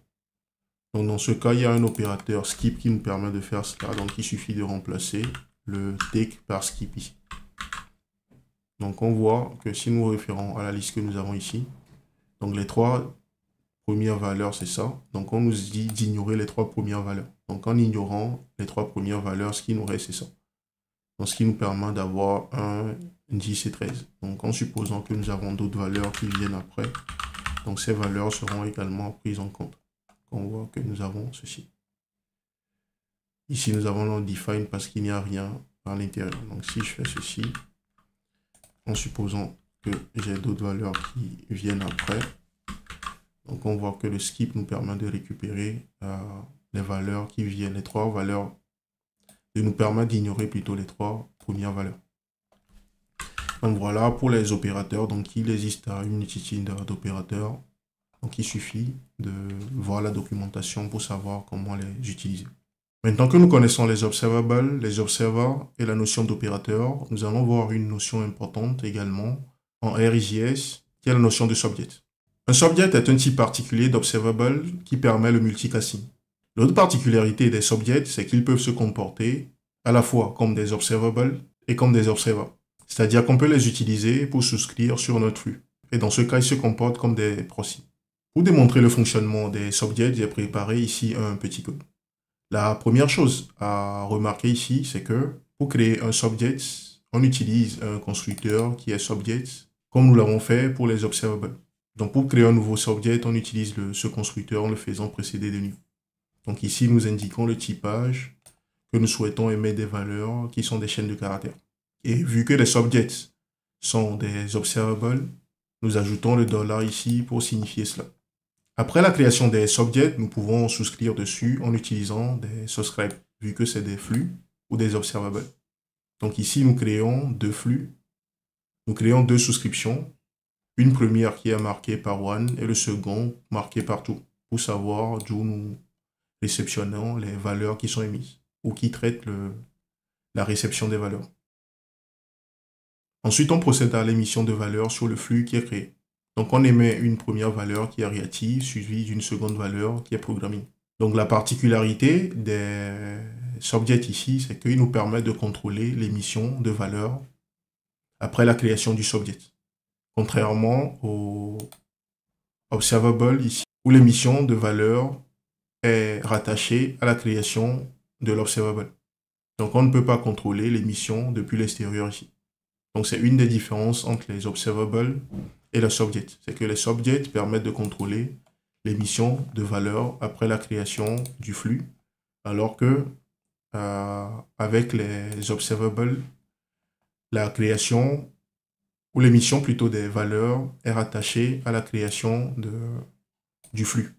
Donc dans ce cas, il y a un opérateur skip qui nous permet de faire cela. Donc il suffit de remplacer le take par skip ici. Donc on voit que si nous référons à la liste que nous avons ici, donc les 3 premières valeurs, c'est ça. Donc on nous dit d'ignorer les 3 premières valeurs. Donc en ignorant les 3 premières valeurs, ce qui nous reste, c'est ça. Donc ce qui nous permet d'avoir 1, 10 et 13. Donc en supposant que nous avons d'autres valeurs qui viennent après, donc ces valeurs seront également prises en compte. On voit que nous avons ceci. Ici, nous avons le define parce qu'il n'y a rien à l'intérieur. Donc si je fais ceci, en supposant que j'ai d'autres valeurs qui viennent après, donc on voit que le skip nous permet de récupérer les valeurs qui viennent, les 3 valeurs, de nous permettre d'ignorer plutôt les 3 premières valeurs. Donc voilà pour les opérateurs. Donc il existe une multitude d'opérateurs. Donc il suffit de voir la documentation pour savoir comment les utiliser. Maintenant que nous connaissons les observables, les observers et la notion d'opérateur, nous allons voir une notion importante également en RIJS, qui est la notion de subject. Un subject est un type particulier d'observable qui permet le multiclassing. L'autre particularité des subjects, c'est qu'ils peuvent se comporter à la fois comme des observables et comme des observers. C'est-à-dire qu'on peut les utiliser pour souscrire sur notre flux. Et dans ce cas, ils se comportent comme des proxys. Pour démontrer le fonctionnement des subjects, j'ai préparé ici un petit code. La première chose à remarquer ici, c'est que pour créer un subject, on utilise un constructeur qui est subject, comme nous l'avons fait pour les observables. Donc pour créer un nouveau subject, on utilise ce constructeur en le faisant précéder de new. Donc ici, nous indiquons le typage que nous souhaitons émettre des valeurs qui sont des chaînes de caractères. Et vu que les subjects sont des observables, nous ajoutons le $ ici pour signifier cela. Après la création des subjects, nous pouvons souscrire dessus en utilisant des subscribes, vu que c'est des flux ou des observables. Donc ici, nous créons 2 flux. Nous créons 2 souscriptions. Une première qui est marquée par one et le second marqué par two, pour savoir d'où nous réceptionnons les valeurs qui sont émises ou qui traitent la réception des valeurs. Ensuite, on procède à l'émission de valeurs sur le flux qui est créé. Donc, on émet une première valeur qui est réactive, suivie d'une seconde valeur qui est programmée. Donc la particularité des subjects ici, c'est qu'ils nous permettent de contrôler l'émission de valeurs après la création du subject. Contrairement au observable ici, où l'émission de valeur est rattachée à la création de l'observable. Donc on ne peut pas contrôler l'émission depuis l'extérieur ici. Donc c'est une des différences entre les observables et les subjects. C'est que les subjects permettent de contrôler l'émission de valeur après la création du flux, alors que avec les observables, la création ou l'émission plutôt des valeurs est rattachée à la création du flux.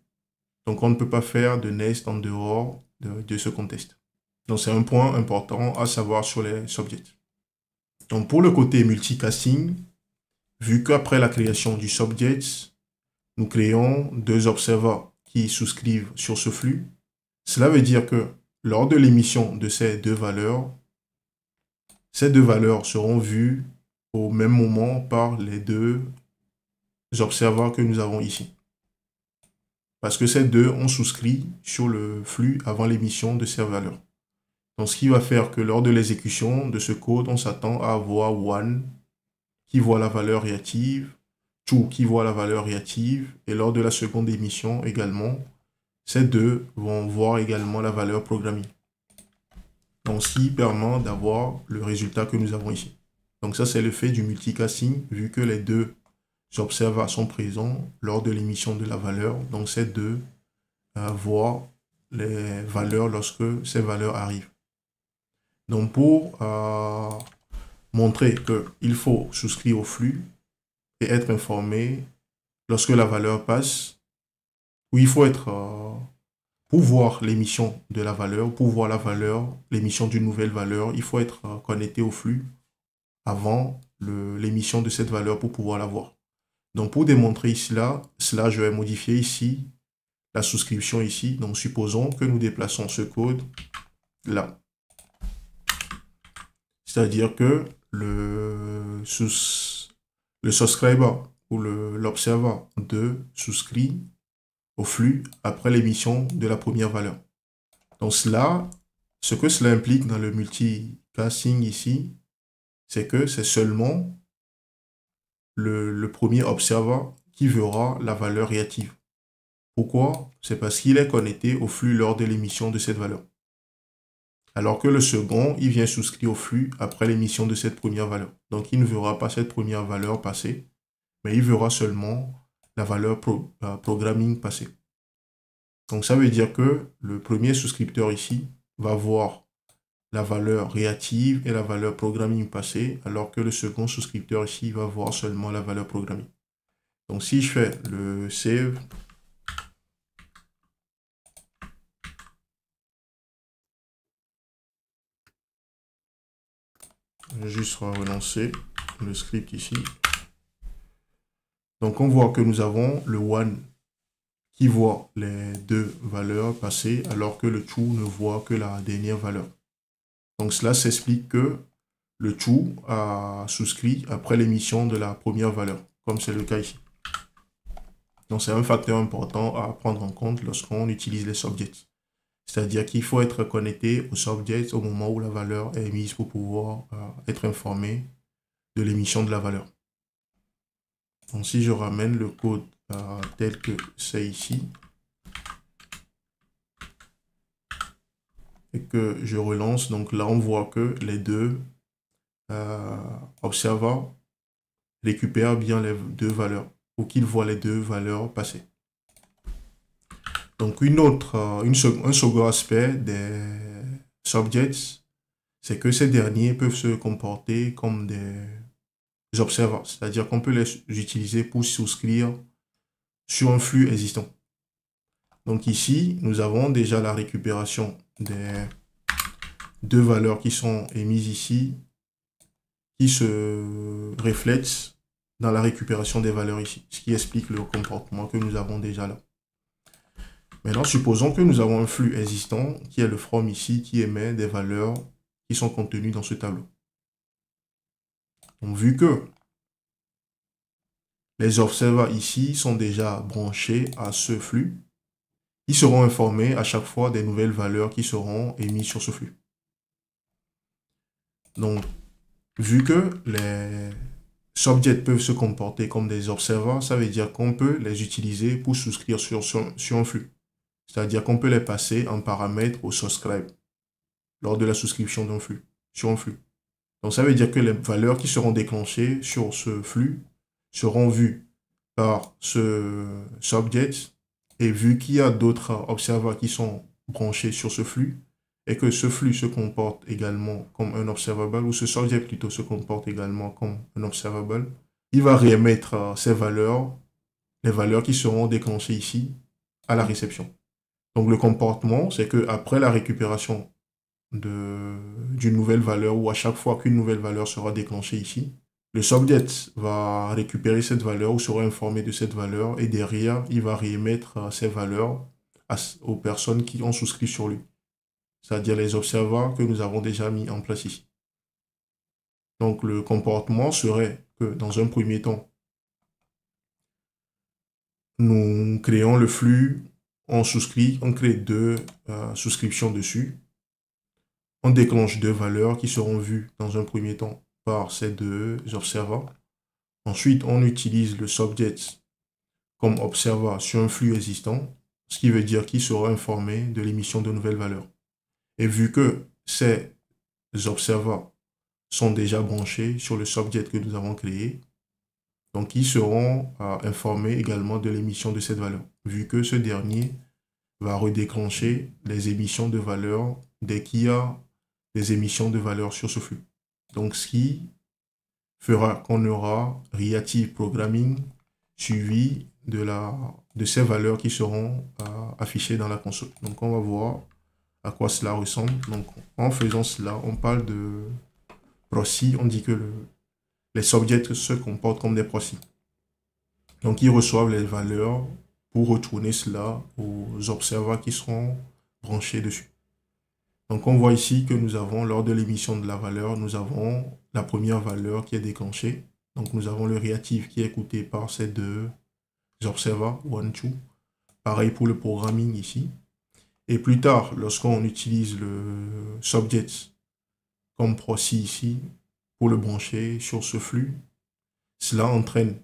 Donc on ne peut pas faire de nest en dehors de ce contexte. Donc c'est un point important à savoir sur les subjects. Donc pour le côté multicasting, vu qu'après la création du subject, nous créons deux observers qui souscrivent sur ce flux, cela veut dire que lors de l'émission de ces deux valeurs seront vues au même moment par les deux observers que nous avons ici. Parce que ces deux ont souscrit sur le flux avant l'émission de ces valeurs. Donc, ce qui va faire que lors de l'exécution de ce code, on s'attend à avoir one qui voit la valeur réactive, two qui voit la valeur réactive, et lors de la seconde émission également, ces deux vont voir également la valeur programmée. Donc, ce qui permet d'avoir le résultat que nous avons ici. Donc, ça, c'est le fait du multicasting, vu que les deux observers sont présents lors de l'émission de la valeur. Donc, ces deux voient les valeurs lorsque ces valeurs arrivent. Donc, pour montrer qu'il faut souscrire au flux et être informé lorsque la valeur passe, ou il faut être, pour voir l'émission de la valeur, pour voir la valeur, l'émission d'une nouvelle valeur, il faut être connecté au flux avant l'émission de cette valeur pour pouvoir la voir. Donc, pour démontrer cela, je vais modifier ici la souscription ici. Donc, supposons que nous déplaçons ce code là. C'est-à-dire que le subscriber ou l'observer 2 souscrit au flux après l'émission de la première valeur. Donc, ce que cela implique dans le multicasting ici, c'est que c'est seulement le premier observer qui verra la valeur réactive. Pourquoi? C'est parce qu'il est connecté au flux lors de l'émission de cette valeur. Alors que le second, il vient souscrire au flux après l'émission de cette première valeur. Donc, il ne verra pas cette première valeur passer, mais il verra seulement la valeur programming passer. Donc, ça veut dire que le premier souscripteur ici va voir la valeur réactive et la valeur programming passer, alors que le second souscripteur ici va voir seulement la valeur programming. Donc, si je fais le save, je vais juste relancer le script ici. Donc, on voit que nous avons le one qui voit les deux valeurs passer, alors que le two ne voit que la dernière valeur. Donc, cela s'explique que le two a souscrit après l'émission de la première valeur, comme c'est le cas ici. Donc, c'est un facteur important à prendre en compte lorsqu'on utilise les subjects. C'est-à-dire qu'il faut être connecté aux subjects au moment où la valeur est émise pour pouvoir être informé de l'émission de la valeur. Donc, si je ramène le code tel que c'est ici, et que je relance, donc là, on voit que les deux observers récupèrent bien les deux valeurs, ou qu'ils voient les deux valeurs passer. Donc, un second aspect des subjects, c'est que ces derniers peuvent se comporter comme des observers, c'est-à-dire qu'on peut les utiliser pour souscrire sur un flux existant. Donc ici, nous avons déjà la récupération des deux valeurs qui sont émises ici, qui se reflètent dans la récupération des valeurs ici, ce qui explique le comportement que nous avons déjà là. Maintenant, supposons que nous avons un flux existant qui est le from ici, qui émet des valeurs qui sont contenues dans ce tableau. Donc, vu que les observers ici sont déjà branchés à ce flux, Ils seront informés à chaque fois des nouvelles valeurs qui seront émises sur ce flux. Donc, vu que les subjects peuvent se comporter comme des observers, ça veut dire qu'on peut les utiliser pour souscrire sur un flux. C'est-à-dire qu'on peut les passer en paramètre au subscribe lors de la souscription d'un flux, sur un flux. Donc, ça veut dire que les valeurs qui seront déclenchées sur ce flux seront vues par ce subject, et vu qu'il y a d'autres observers qui sont branchés sur ce flux, et que ce flux se comporte également comme un observable, ou ce subject plutôt se comporte également comme un observable, il va réémettre ces valeurs, les valeurs qui seront déclenchées ici, à la réception. Donc le comportement, c'est qu'après la récupération d'une nouvelle valeur, ou à chaque fois qu'une nouvelle valeur sera déclenchée ici, le subject va récupérer cette valeur ou sera informé de cette valeur, et derrière, il va réémettre ces valeurs aux personnes qui ont souscrit sur lui, c'est-à-dire les observers que nous avons déjà mis en place ici. Donc le comportement serait que dans un premier temps, nous créons le flux, on souscrit, on crée deux souscriptions dessus, on déclenche deux valeurs qui seront vues dans un premier temps par ces deux observers. Ensuite, on utilise le subject comme observer sur un flux existant, ce qui veut dire qu'il sera informé de l'émission de nouvelles valeurs. Et vu que ces observers sont déjà branchés sur le subject que nous avons créé, donc ils seront informés également de l'émission de cette valeur, vu que ce dernier va redéclencher les émissions de valeurs dès qu'il y a des émissions de valeurs sur ce flux. Donc ce qui fera qu'on aura reactive programming suivi de ces valeurs qui seront affichées dans la console. Donc on va voir à quoi cela ressemble. Donc en faisant cela, on parle de proxy, on dit que les subjects se comportent comme des proxys. Donc ils reçoivent les valeurs pour retourner cela aux observers qui seront branchés dessus. Donc on voit ici que nous avons, lors de l'émission de la valeur, nous avons la première valeur qui est déclenchée. Donc nous avons le reactive qui est écouté par ces deux observers, one, two. Pareil pour le programming ici. Et plus tard, lorsqu'on utilise le subject comme proxy ici, pour le brancher sur ce flux, cela entraîne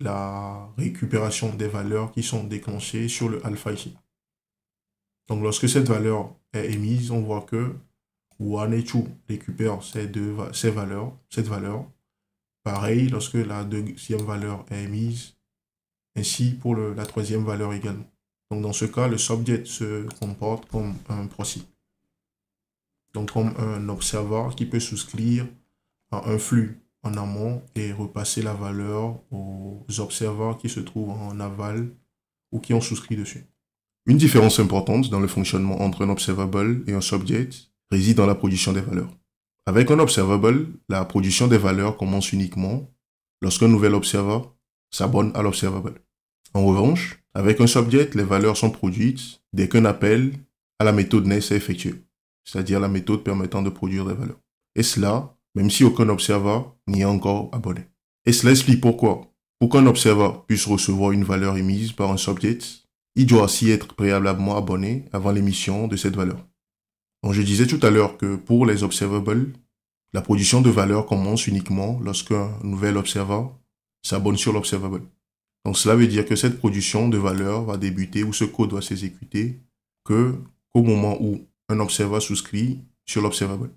la récupération des valeurs qui sont déclenchées sur le alpha ici. Donc lorsque cette valeur est émise, on voit que one et two récupère cette valeur. Pareil lorsque la deuxième valeur est émise, ainsi pour la troisième valeur également. Donc dans ce cas, le subject se comporte comme un proxy. Donc comme un observeur qui peut souscrire à un flux en amont et repasser la valeur aux observeurs qui se trouvent en aval ou qui ont souscrit dessus. Une différence importante dans le fonctionnement entre un observable et un subject réside dans la production des valeurs. Avec un observable, la production des valeurs commence uniquement lorsqu'un nouvel observer s'abonne à l'observable. En revanche, avec un subject, les valeurs sont produites dès qu'un appel à la méthode NES est effectué, c'est-à-dire la méthode permettant de produire des valeurs. Et cela, même si aucun observeur n'y est encore abonné. Et cela explique pourquoi. Pour qu'un observeur puisse recevoir une valeur émise par un subject, il doit aussi être préalablement abonné avant l'émission de cette valeur. Donc je disais tout à l'heure que pour les observables, la production de valeurs commence uniquement lorsqu'un nouvel observeur s'abonne sur l'observable. Donc cela veut dire que cette production de valeurs va débuter ou ce code va s'exécuter qu'au moment où un observeur souscrit sur l'observable.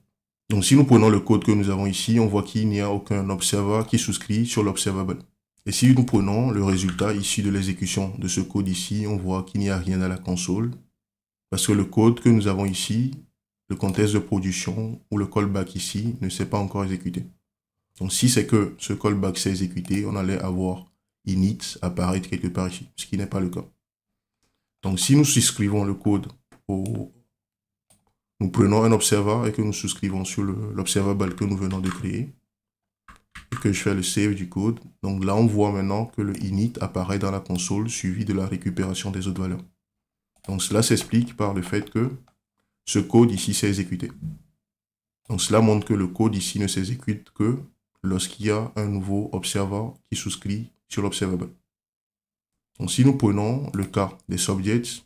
Donc si nous prenons le code que nous avons ici, on voit qu'il n'y a aucun observeur qui souscrit sur l'observable. Et si nous prenons le résultat ici de l'exécution de ce code ici, on voit qu'il n'y a rien à la console. Parce que le code que nous avons ici, le contexte de production ou le callback ici ne s'est pas encore exécuté. Donc si c'est que ce callback s'est exécuté, on allait avoir init apparaître quelque part ici, ce qui n'est pas le cas. Donc si nous souscrivons le code nous prenons un observer et que nous souscrivons sur l'observable que nous venons de créer, et que je fais le save du code. Donc là, on voit maintenant que le init apparaît dans la console suivi de la récupération des autres valeurs. Donc cela s'explique par le fait que ce code ici s'est exécuté. Donc cela montre que le code ici ne s'exécute que lorsqu'il y a un nouveau observer qui souscrit sur l'observable. Donc si nous prenons le cas des subjects,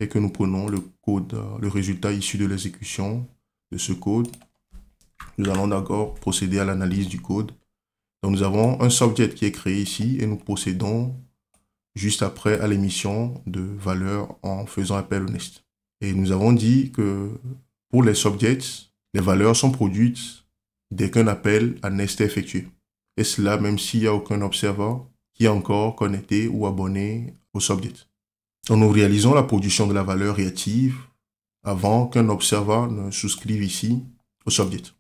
et que nous prenons le code, le résultat issu de l'exécution de ce code, nous allons d'abord procéder à l'analyse du code. Donc nous avons un subject qui est créé ici et nous procédons juste après à l'émission de valeurs en faisant appel au nest. Et nous avons dit que pour les subjects, les valeurs sont produites dès qu'un appel à nest est effectué. Et cela même s'il n'y a aucun observeur qui est encore connecté ou abonné au subject. Donc nous réalisons la production de la valeur réactive avant qu'un observeur ne souscrive ici au subject.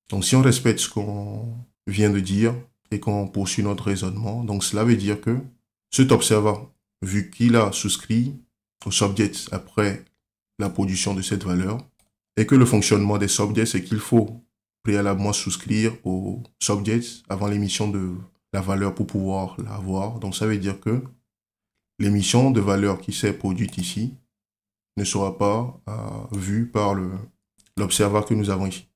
Donc si on respecte ce qu'on vient de dire et qu'on poursuit notre raisonnement, donc cela veut dire que cet observeur, vu qu'il a souscrit au subject après la production de cette valeur, et que le fonctionnement des subjects, c'est qu'il faut préalablement souscrire au subject avant l'émission de la valeur pour pouvoir l'avoir. Donc ça veut dire que l'émission de valeur qui s'est produite ici ne sera pas vue par l'observeur que nous avons ici.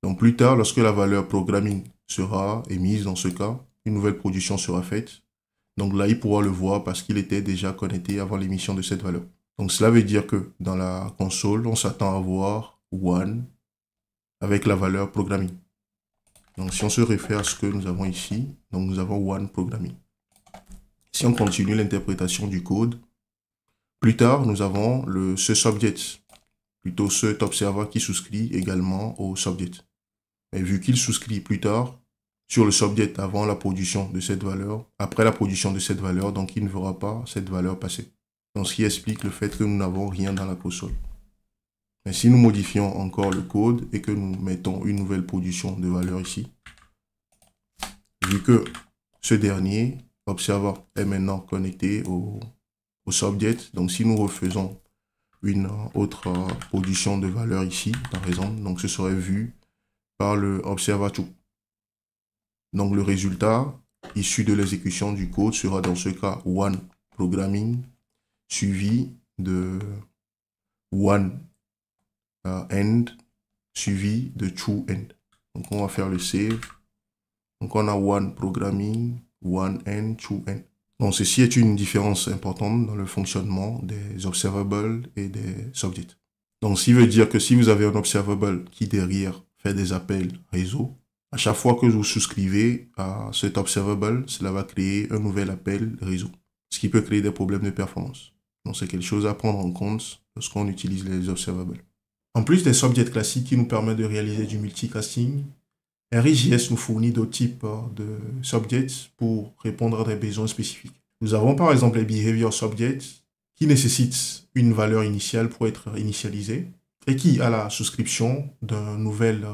Donc plus tard, lorsque la valeur programming sera émise, dans ce cas, une nouvelle production sera faite. Donc là, il pourra le voir parce qu'il était déjà connecté avant l'émission de cette valeur. Donc cela veut dire que dans la console, on s'attend à voir one avec la valeur programming. Donc si on se réfère à ce que nous avons ici, donc nous avons one programming. Si on continue l'interprétation du code, plus tard, nous avons ce subject, plutôt cet observeur qui souscrit également au subject. Mais vu qu'il souscrit plus tard sur le subject avant la production de cette valeur, après la production de cette valeur, donc il ne verra pas cette valeur passer. Donc ce qui explique le fait que nous n'avons rien dans la console. Mais si nous modifions encore le code et que nous mettons une nouvelle production de valeur ici, vu que ce dernier observeur est maintenant connecté au subject, donc si nous refaisons une autre production de valeur ici, par exemple, donc ce serait vu par le observer to. Donc le résultat issu de l'exécution du code sera dans ce cas one programming suivi de one end suivi de true end. Donc on va faire le save. Donc on a one programming, one end, true end. Donc ceci est une différence importante dans le fonctionnement des observables et des subjects. Donc ce qui veut dire que si vous avez un observable qui derrière fait des appels réseau, à chaque fois que vous souscrivez à cet observable, cela va créer un nouvel appel réseau, ce qui peut créer des problèmes de performance. Donc c'est quelque chose à prendre en compte lorsqu'on utilise les observables. En plus des subjects classiques qui nous permettent de réaliser du multicasting, RxJS nous fournit d'autres types de subjects pour répondre à des besoins spécifiques. Nous avons par exemple les behavior subjects qui nécessitent une valeur initiale pour être initialisés et qui, à la souscription d'un nouvel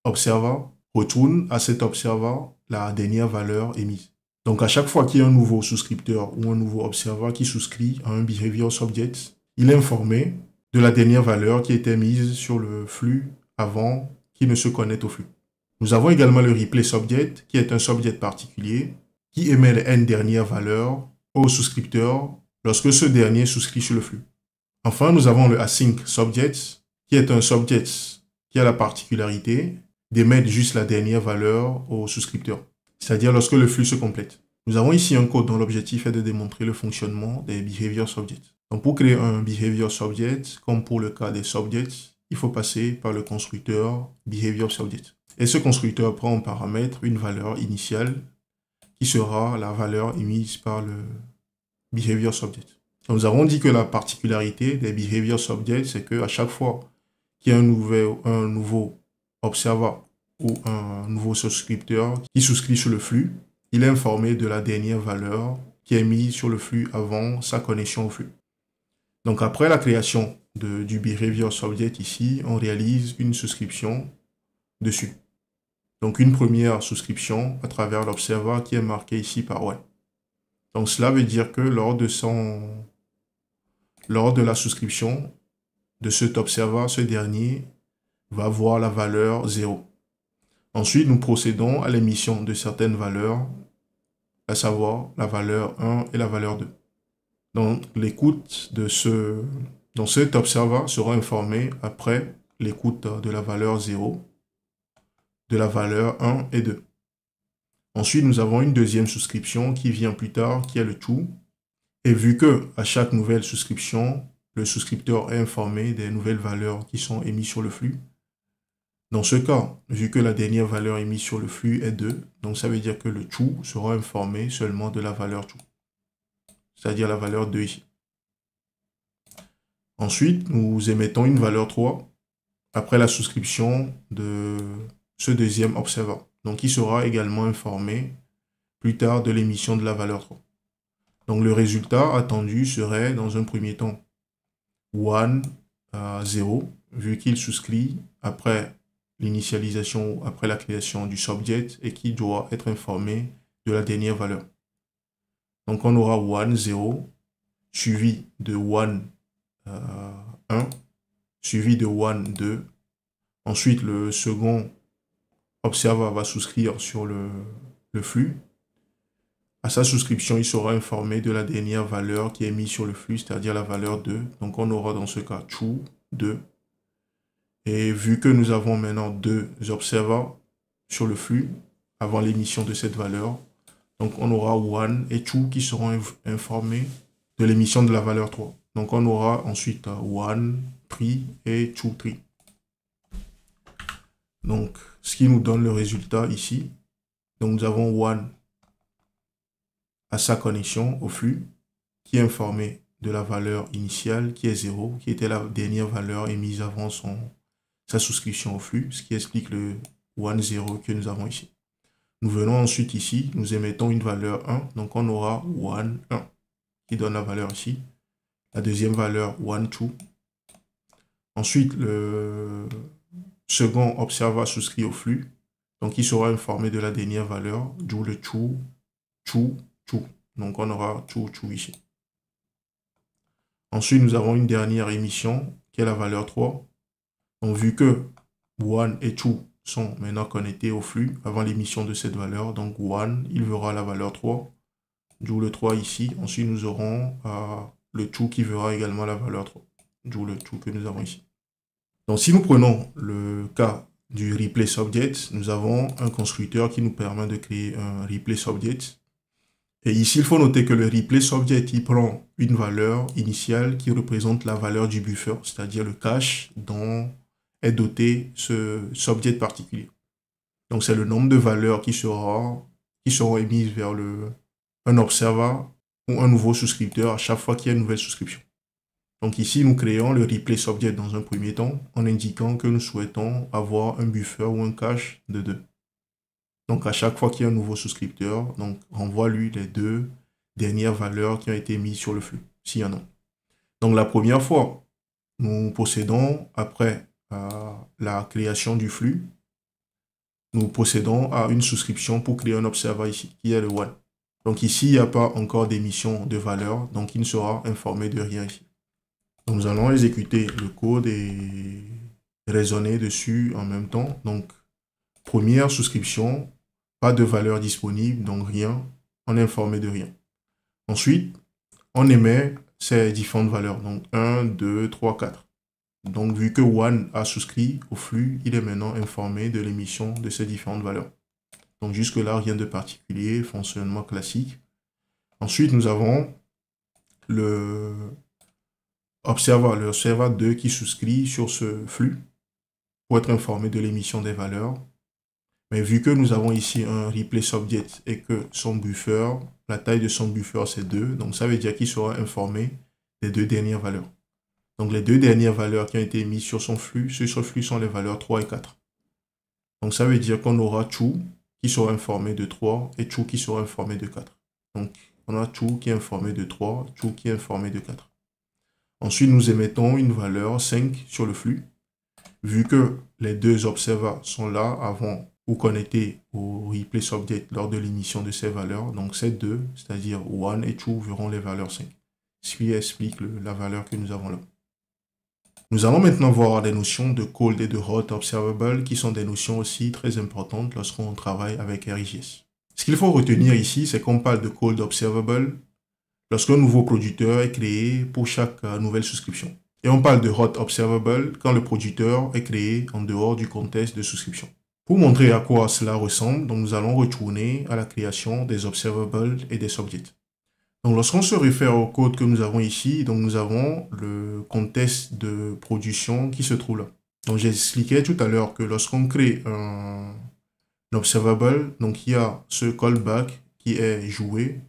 observer, retourne à cet observer la dernière valeur émise. Donc à chaque fois qu'il y a un nouveau souscripteur ou un nouveau observer qui souscrit à un behavior subject, il est informé de la dernière valeur qui était mise sur le flux avant qu'il ne se connecte au flux. Nous avons également le replay subject, qui est un subject particulier, qui émet les n dernières valeurs au souscripteur lorsque ce dernier souscrit sur le flux. Enfin, nous avons le async subject, qui est un subject qui a la particularité d'émettre juste la dernière valeur au souscripteur, c'est-à-dire lorsque le flux se complète. Nous avons ici un code dont l'objectif est de démontrer le fonctionnement des behavior subjects. Donc pour créer un behavior subject, comme pour le cas des subjects, il faut passer par le constructeur behavior subject. Et ce constructeur prend en paramètre une valeur initiale qui sera la valeur émise par le behavior subject. Donc nous avons dit que la particularité des behavior subjects, c'est qu'à chaque fois qu'il y a un nouveau observer ou un nouveau souscripteur qui souscrit sur le flux, il est informé de la dernière valeur qui est mise sur le flux avant sa connexion au flux. Donc après la création du behavior subject ici, on réalise une souscription dessus. Donc une première souscription à travers l'observer qui est marqué ici par one. Donc cela veut dire que lors de la souscription de cet observer, ce dernier va voir la valeur 0. Ensuite, nous procédons à l'émission de certaines valeurs, à savoir la valeur 1 et la valeur 2. Donc l'écoute donc cet observer sera informé après l'écoute de la valeur 0, de la valeur 1 et 2. Ensuite, nous avons une deuxième souscription qui vient plus tard, qui est le true. Et vu que à chaque nouvelle souscription, le souscripteur est informé des nouvelles valeurs qui sont émises sur le flux. Dans ce cas, vu que la dernière valeur émise sur le flux est 2, donc ça veut dire que le true sera informé seulement de la valeur true, c'est-à-dire la valeur 2 ici. Ensuite, nous émettons une valeur 3 après la souscription de ce deuxième observer. Donc, il sera également informé plus tard de l'émission de la valeur 3. Donc, le résultat attendu serait, dans un premier temps, 1, 0, vu qu'il souscrit après l'initialisation, après la création du subject et qui doit être informé de la dernière valeur. Donc, on aura 1, 0, suivi de 1, 1, suivi de 1, 2. Ensuite, le second observer va souscrire sur le flux. À sa souscription, il sera informé de la dernière valeur qui est mise sur le flux, c'est-à-dire la valeur 2. Donc, on aura dans ce cas true 2. Et vu que nous avons maintenant 2 observers sur le flux avant l'émission de cette valeur, donc on aura 1 et true qui seront informés de l'émission de la valeur 3. Donc, on aura ensuite 1, 3 et true 3. Donc, ce qui nous donne le résultat ici. Donc, nous avons 1 à sa connexion au flux, qui est informé de la valeur initiale, qui est 0, qui était la dernière valeur émise avant sa souscription au flux, ce qui explique le 1, 0 que nous avons ici. Nous venons ensuite ici, nous émettons une valeur 1, donc on aura 1, 1, qui donne la valeur ici. La deuxième valeur, 1, 2. Ensuite, le second observer souscrit au flux, donc il sera informé de la dernière valeur, d'où le true, true, true. Donc on aura true, true ici. Ensuite, nous avons une dernière émission qui est la valeur 3. Donc vu que 1 et 2 sont maintenant connectés au flux avant l'émission de cette valeur, donc 1, il verra la valeur 3, d'où le 3 ici. Ensuite, nous aurons le 2 qui verra également la valeur 3, d'où le 2 que nous avons ici. Donc si nous prenons le cas du replay subject, nous avons un constructeur qui nous permet de créer un replay subject. Et ici, il faut noter que le replay subject, il prend une valeur initiale qui représente la valeur du buffer, c'est-à-dire le cache dont est doté ce subject particulier. Donc, c'est le nombre de valeurs qui seront émises vers un observer ou un nouveau souscripteur à chaque fois qu'il y a une nouvelle souscription. Donc ici, nous créons le replay subject dans un premier temps en indiquant que nous souhaitons avoir un buffer ou un cache de 2. Donc, à chaque fois qu'il y a un nouveau souscripteur, donc renvoie-lui les 2 dernières valeurs qui ont été mises sur le flux, s'il y en a. Donc, la première fois, nous procédons, après la création du flux, nous procédons à une souscription pour créer un observer ici, qui est le 1. Donc, ici, il n'y a pas encore d'émission de valeur, donc il ne sera informé de rien ici. Donc, nous allons exécuter le code et raisonner dessus en même temps. Donc, première souscription, pas de valeur disponible, donc rien, on est informé de rien. Ensuite, on émet ces différentes valeurs, donc 1, 2, 3, 4. Donc, vu que 1 a souscrit au flux, il est maintenant informé de l'émission de ces différentes valeurs. Donc, jusque-là, rien de particulier, fonctionnement classique. Ensuite, nous avons le observer 2 qui souscrit sur ce flux pour être informé de l'émission des valeurs. Mais vu que nous avons ici un replay subject et que son buffer, la taille de son buffer c'est 2, donc ça veut dire qu'il sera informé des 2 dernières valeurs. Donc les 2 dernières valeurs qui ont été mises sur son flux sont les valeurs 3 et 4. Donc ça veut dire qu'on aura true qui sera informé de 3 et true qui sera informé de 4. Donc on a true qui est informé de 3, true qui est informé de 4. Ensuite, nous émettons une valeur 5 sur le flux. Vu que les 2 observers sont là avant ou connectés au replay subject lors de l'émission de ces valeurs, donc ces 2, c'est-à-dire 1 et 2, verront les valeurs 5. Ce qui explique la valeur que nous avons là. Nous allons maintenant voir des notions de cold et de hot observable qui sont des notions aussi très importantes lorsqu'on travaille avec RxJS. Ce qu'il faut retenir ici, c'est qu'on parle de cold observable lorsqu'un nouveau producteur est créé pour chaque nouvelle souscription. Et on parle de hot observable quand le producteur est créé en dehors du contexte de souscription. Pour montrer à quoi cela ressemble, donc nous allons retourner à la création des observables et des subjects. Donc, lorsqu'on se réfère au code que nous avons ici, donc nous avons le contexte de production qui se trouve là. Donc, j'expliquais tout à l'heure que lorsqu'on crée un observable, donc il y a ce callback qui est joué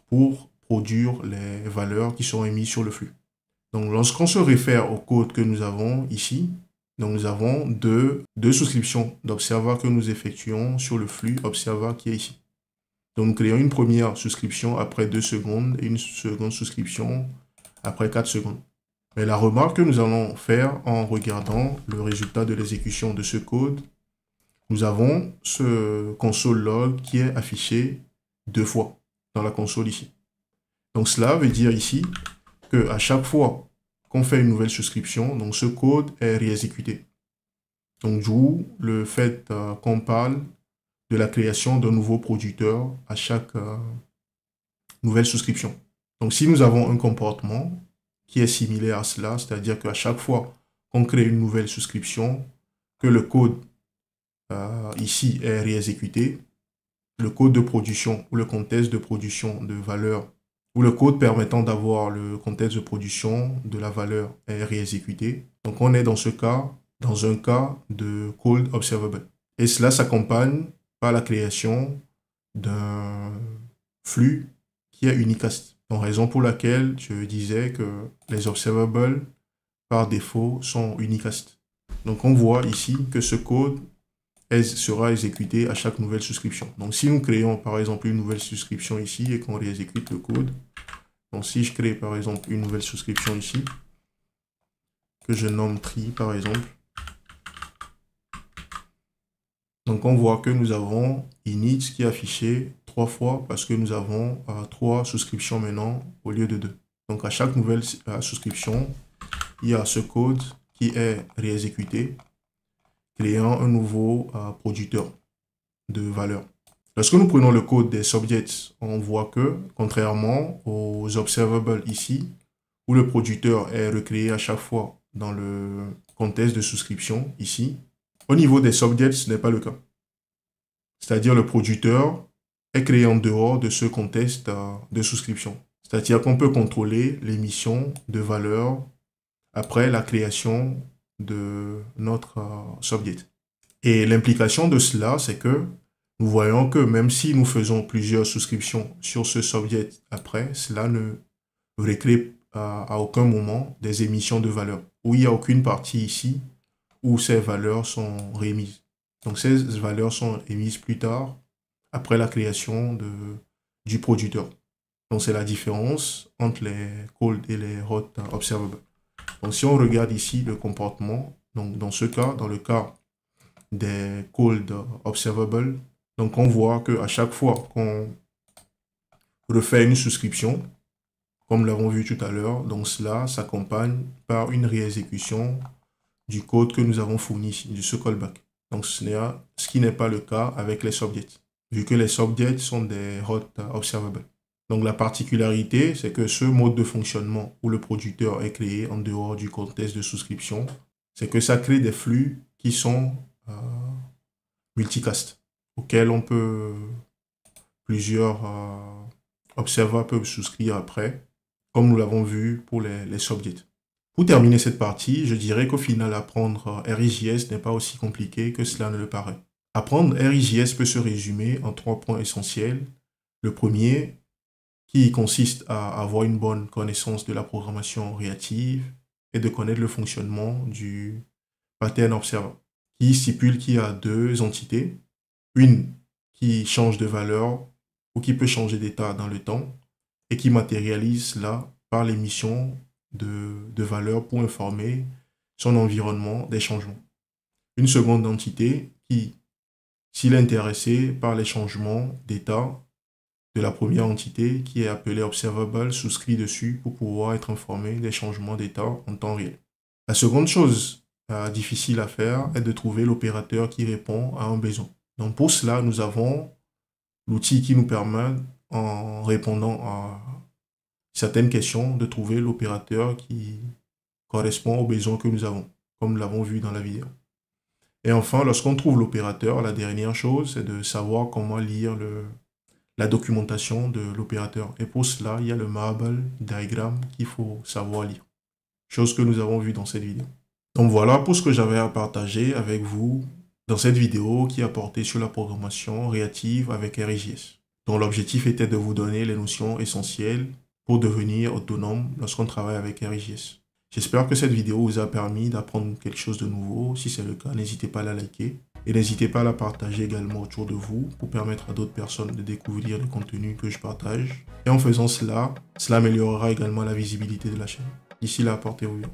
pour produire les valeurs qui sont émises sur le flux. Donc, lorsqu'on se réfère au code que nous avons ici, donc nous avons deux souscriptions d'observer que nous effectuons sur le flux observer qui est ici. Donc, nous créons une première souscription après 2 secondes et une seconde souscription après 4 secondes. Mais la remarque que nous allons faire en regardant le résultat de l'exécution de ce code, nous avons ce console log qui est affiché 2 fois dans la console ici. Donc, cela veut dire ici qu'à chaque fois qu'on fait une nouvelle souscription, donc ce code est réexécuté. Donc, d'où le fait qu'on parle de la création d'un nouveau producteur à chaque nouvelle souscription. Donc, si nous avons un comportement qui est similaire à cela, c'est-à-dire qu'à chaque fois qu'on crée une nouvelle souscription, que le code ici est réexécuté, le code de production ou le contexte de production de valeur ou le code permettant d'avoir le contexte de production de la valeur est réexécuté. Donc, on est dans ce cas, dans un cas de code observable. Et cela s'accompagne par la création d'un flux qui est unicast. Donc, raison pour laquelle je disais que les observables, par défaut, sont unicast. Donc, on voit ici que ce code sera exécuté à chaque nouvelle souscription. Donc, si nous créons, par exemple, une nouvelle souscription ici et qu'on réexécute le code, donc si je crée, par exemple, une nouvelle souscription ici, que je nomme tri, par exemple, donc on voit que nous avons init qui est affiché 3 fois parce que nous avons 3 souscriptions maintenant au lieu de 2. Donc à chaque nouvelle souscription, il y a ce code qui est réexécuté, créant un nouveau producteur de valeur. Lorsque nous prenons le code des subjects, on voit que, contrairement aux observables ici, où le producteur est recréé à chaque fois dans le contexte de souscription ici, au niveau des subjects, ce n'est pas le cas. C'est-à-dire le producteur est créé en dehors de ce contexte de souscription. C'est-à-dire qu'on peut contrôler l'émission de valeurs après la création de notre subject. Et l'implication de cela, c'est que nous voyons que même si nous faisons plusieurs souscriptions sur ce subject après, cela ne recrée à aucun moment des émissions de valeurs, où il n'y a aucune partie ici où ces valeurs sont rémises. Donc ces valeurs sont émises plus tard, après la création du producteur. Donc c'est la différence entre les cold et les hot observables. Donc si on regarde ici le comportement, donc dans ce cas, dans le cas des cold observables, donc on voit qu'à chaque fois qu'on refait une souscription, comme nous l'avons vu tout à l'heure, donc cela s'accompagne par une réexécution du code que nous avons fourni ici, de ce callback. Donc ce qui n'est pas le cas avec les subjects, vu que les subjects sont des hot observables. Donc la particularité, c'est que ce mode de fonctionnement où le producteur est créé en dehors du contexte de souscription, c'est que ça crée des flux qui sont multicast, auxquels plusieurs observers peuvent souscrire après, comme nous l'avons vu pour les subjects. Pour terminer cette partie, je dirais qu'au final, apprendre RxJS n'est pas aussi compliqué que cela ne le paraît. Apprendre RxJS peut se résumer en 3 points essentiels. Le premier, qui consiste à avoir une bonne connaissance de la programmation réactive et de connaître le fonctionnement du pattern observer, qui stipule qu'il y a 2 entités, une qui change de valeur ou qui peut changer d'état dans le temps et qui matérialise cela par l'émission de valeurs pour informer son environnement des changements. Une seconde entité qui, s'il est intéressé par les changements d'état de la première entité qui est appelée observable, souscrit dessus pour pouvoir être informé des changements d'état en temps réel. La seconde chose difficile à faire est de trouver l'opérateur qui répond à un besoin. Donc pour cela, nous avons l'outil qui nous permet, en répondant à certaines questions, de trouver l'opérateur qui correspond aux besoins que nous avons, comme nous l'avons vu dans la vidéo. Et enfin, lorsqu'on trouve l'opérateur, la dernière chose, c'est de savoir comment lire la documentation de l'opérateur. Et pour cela, il y a le Marble Diagram qu'il faut savoir lire. Chose que nous avons vue dans cette vidéo. Donc voilà pour ce que j'avais à partager avec vous dans cette vidéo qui a porté sur la programmation réactive avec RxJS, dont l'objectif était de vous donner les notions essentielles pour devenir autonome lorsqu'on travaille avec RxJS. J'espère que cette vidéo vous a permis d'apprendre quelque chose de nouveau. Si c'est le cas, n'hésitez pas à la liker et n'hésitez pas à la partager également autour de vous pour permettre à d'autres personnes de découvrir le contenu que je partage. Et en faisant cela, cela améliorera également la visibilité de la chaîne. D'ici là, portez-vous bien.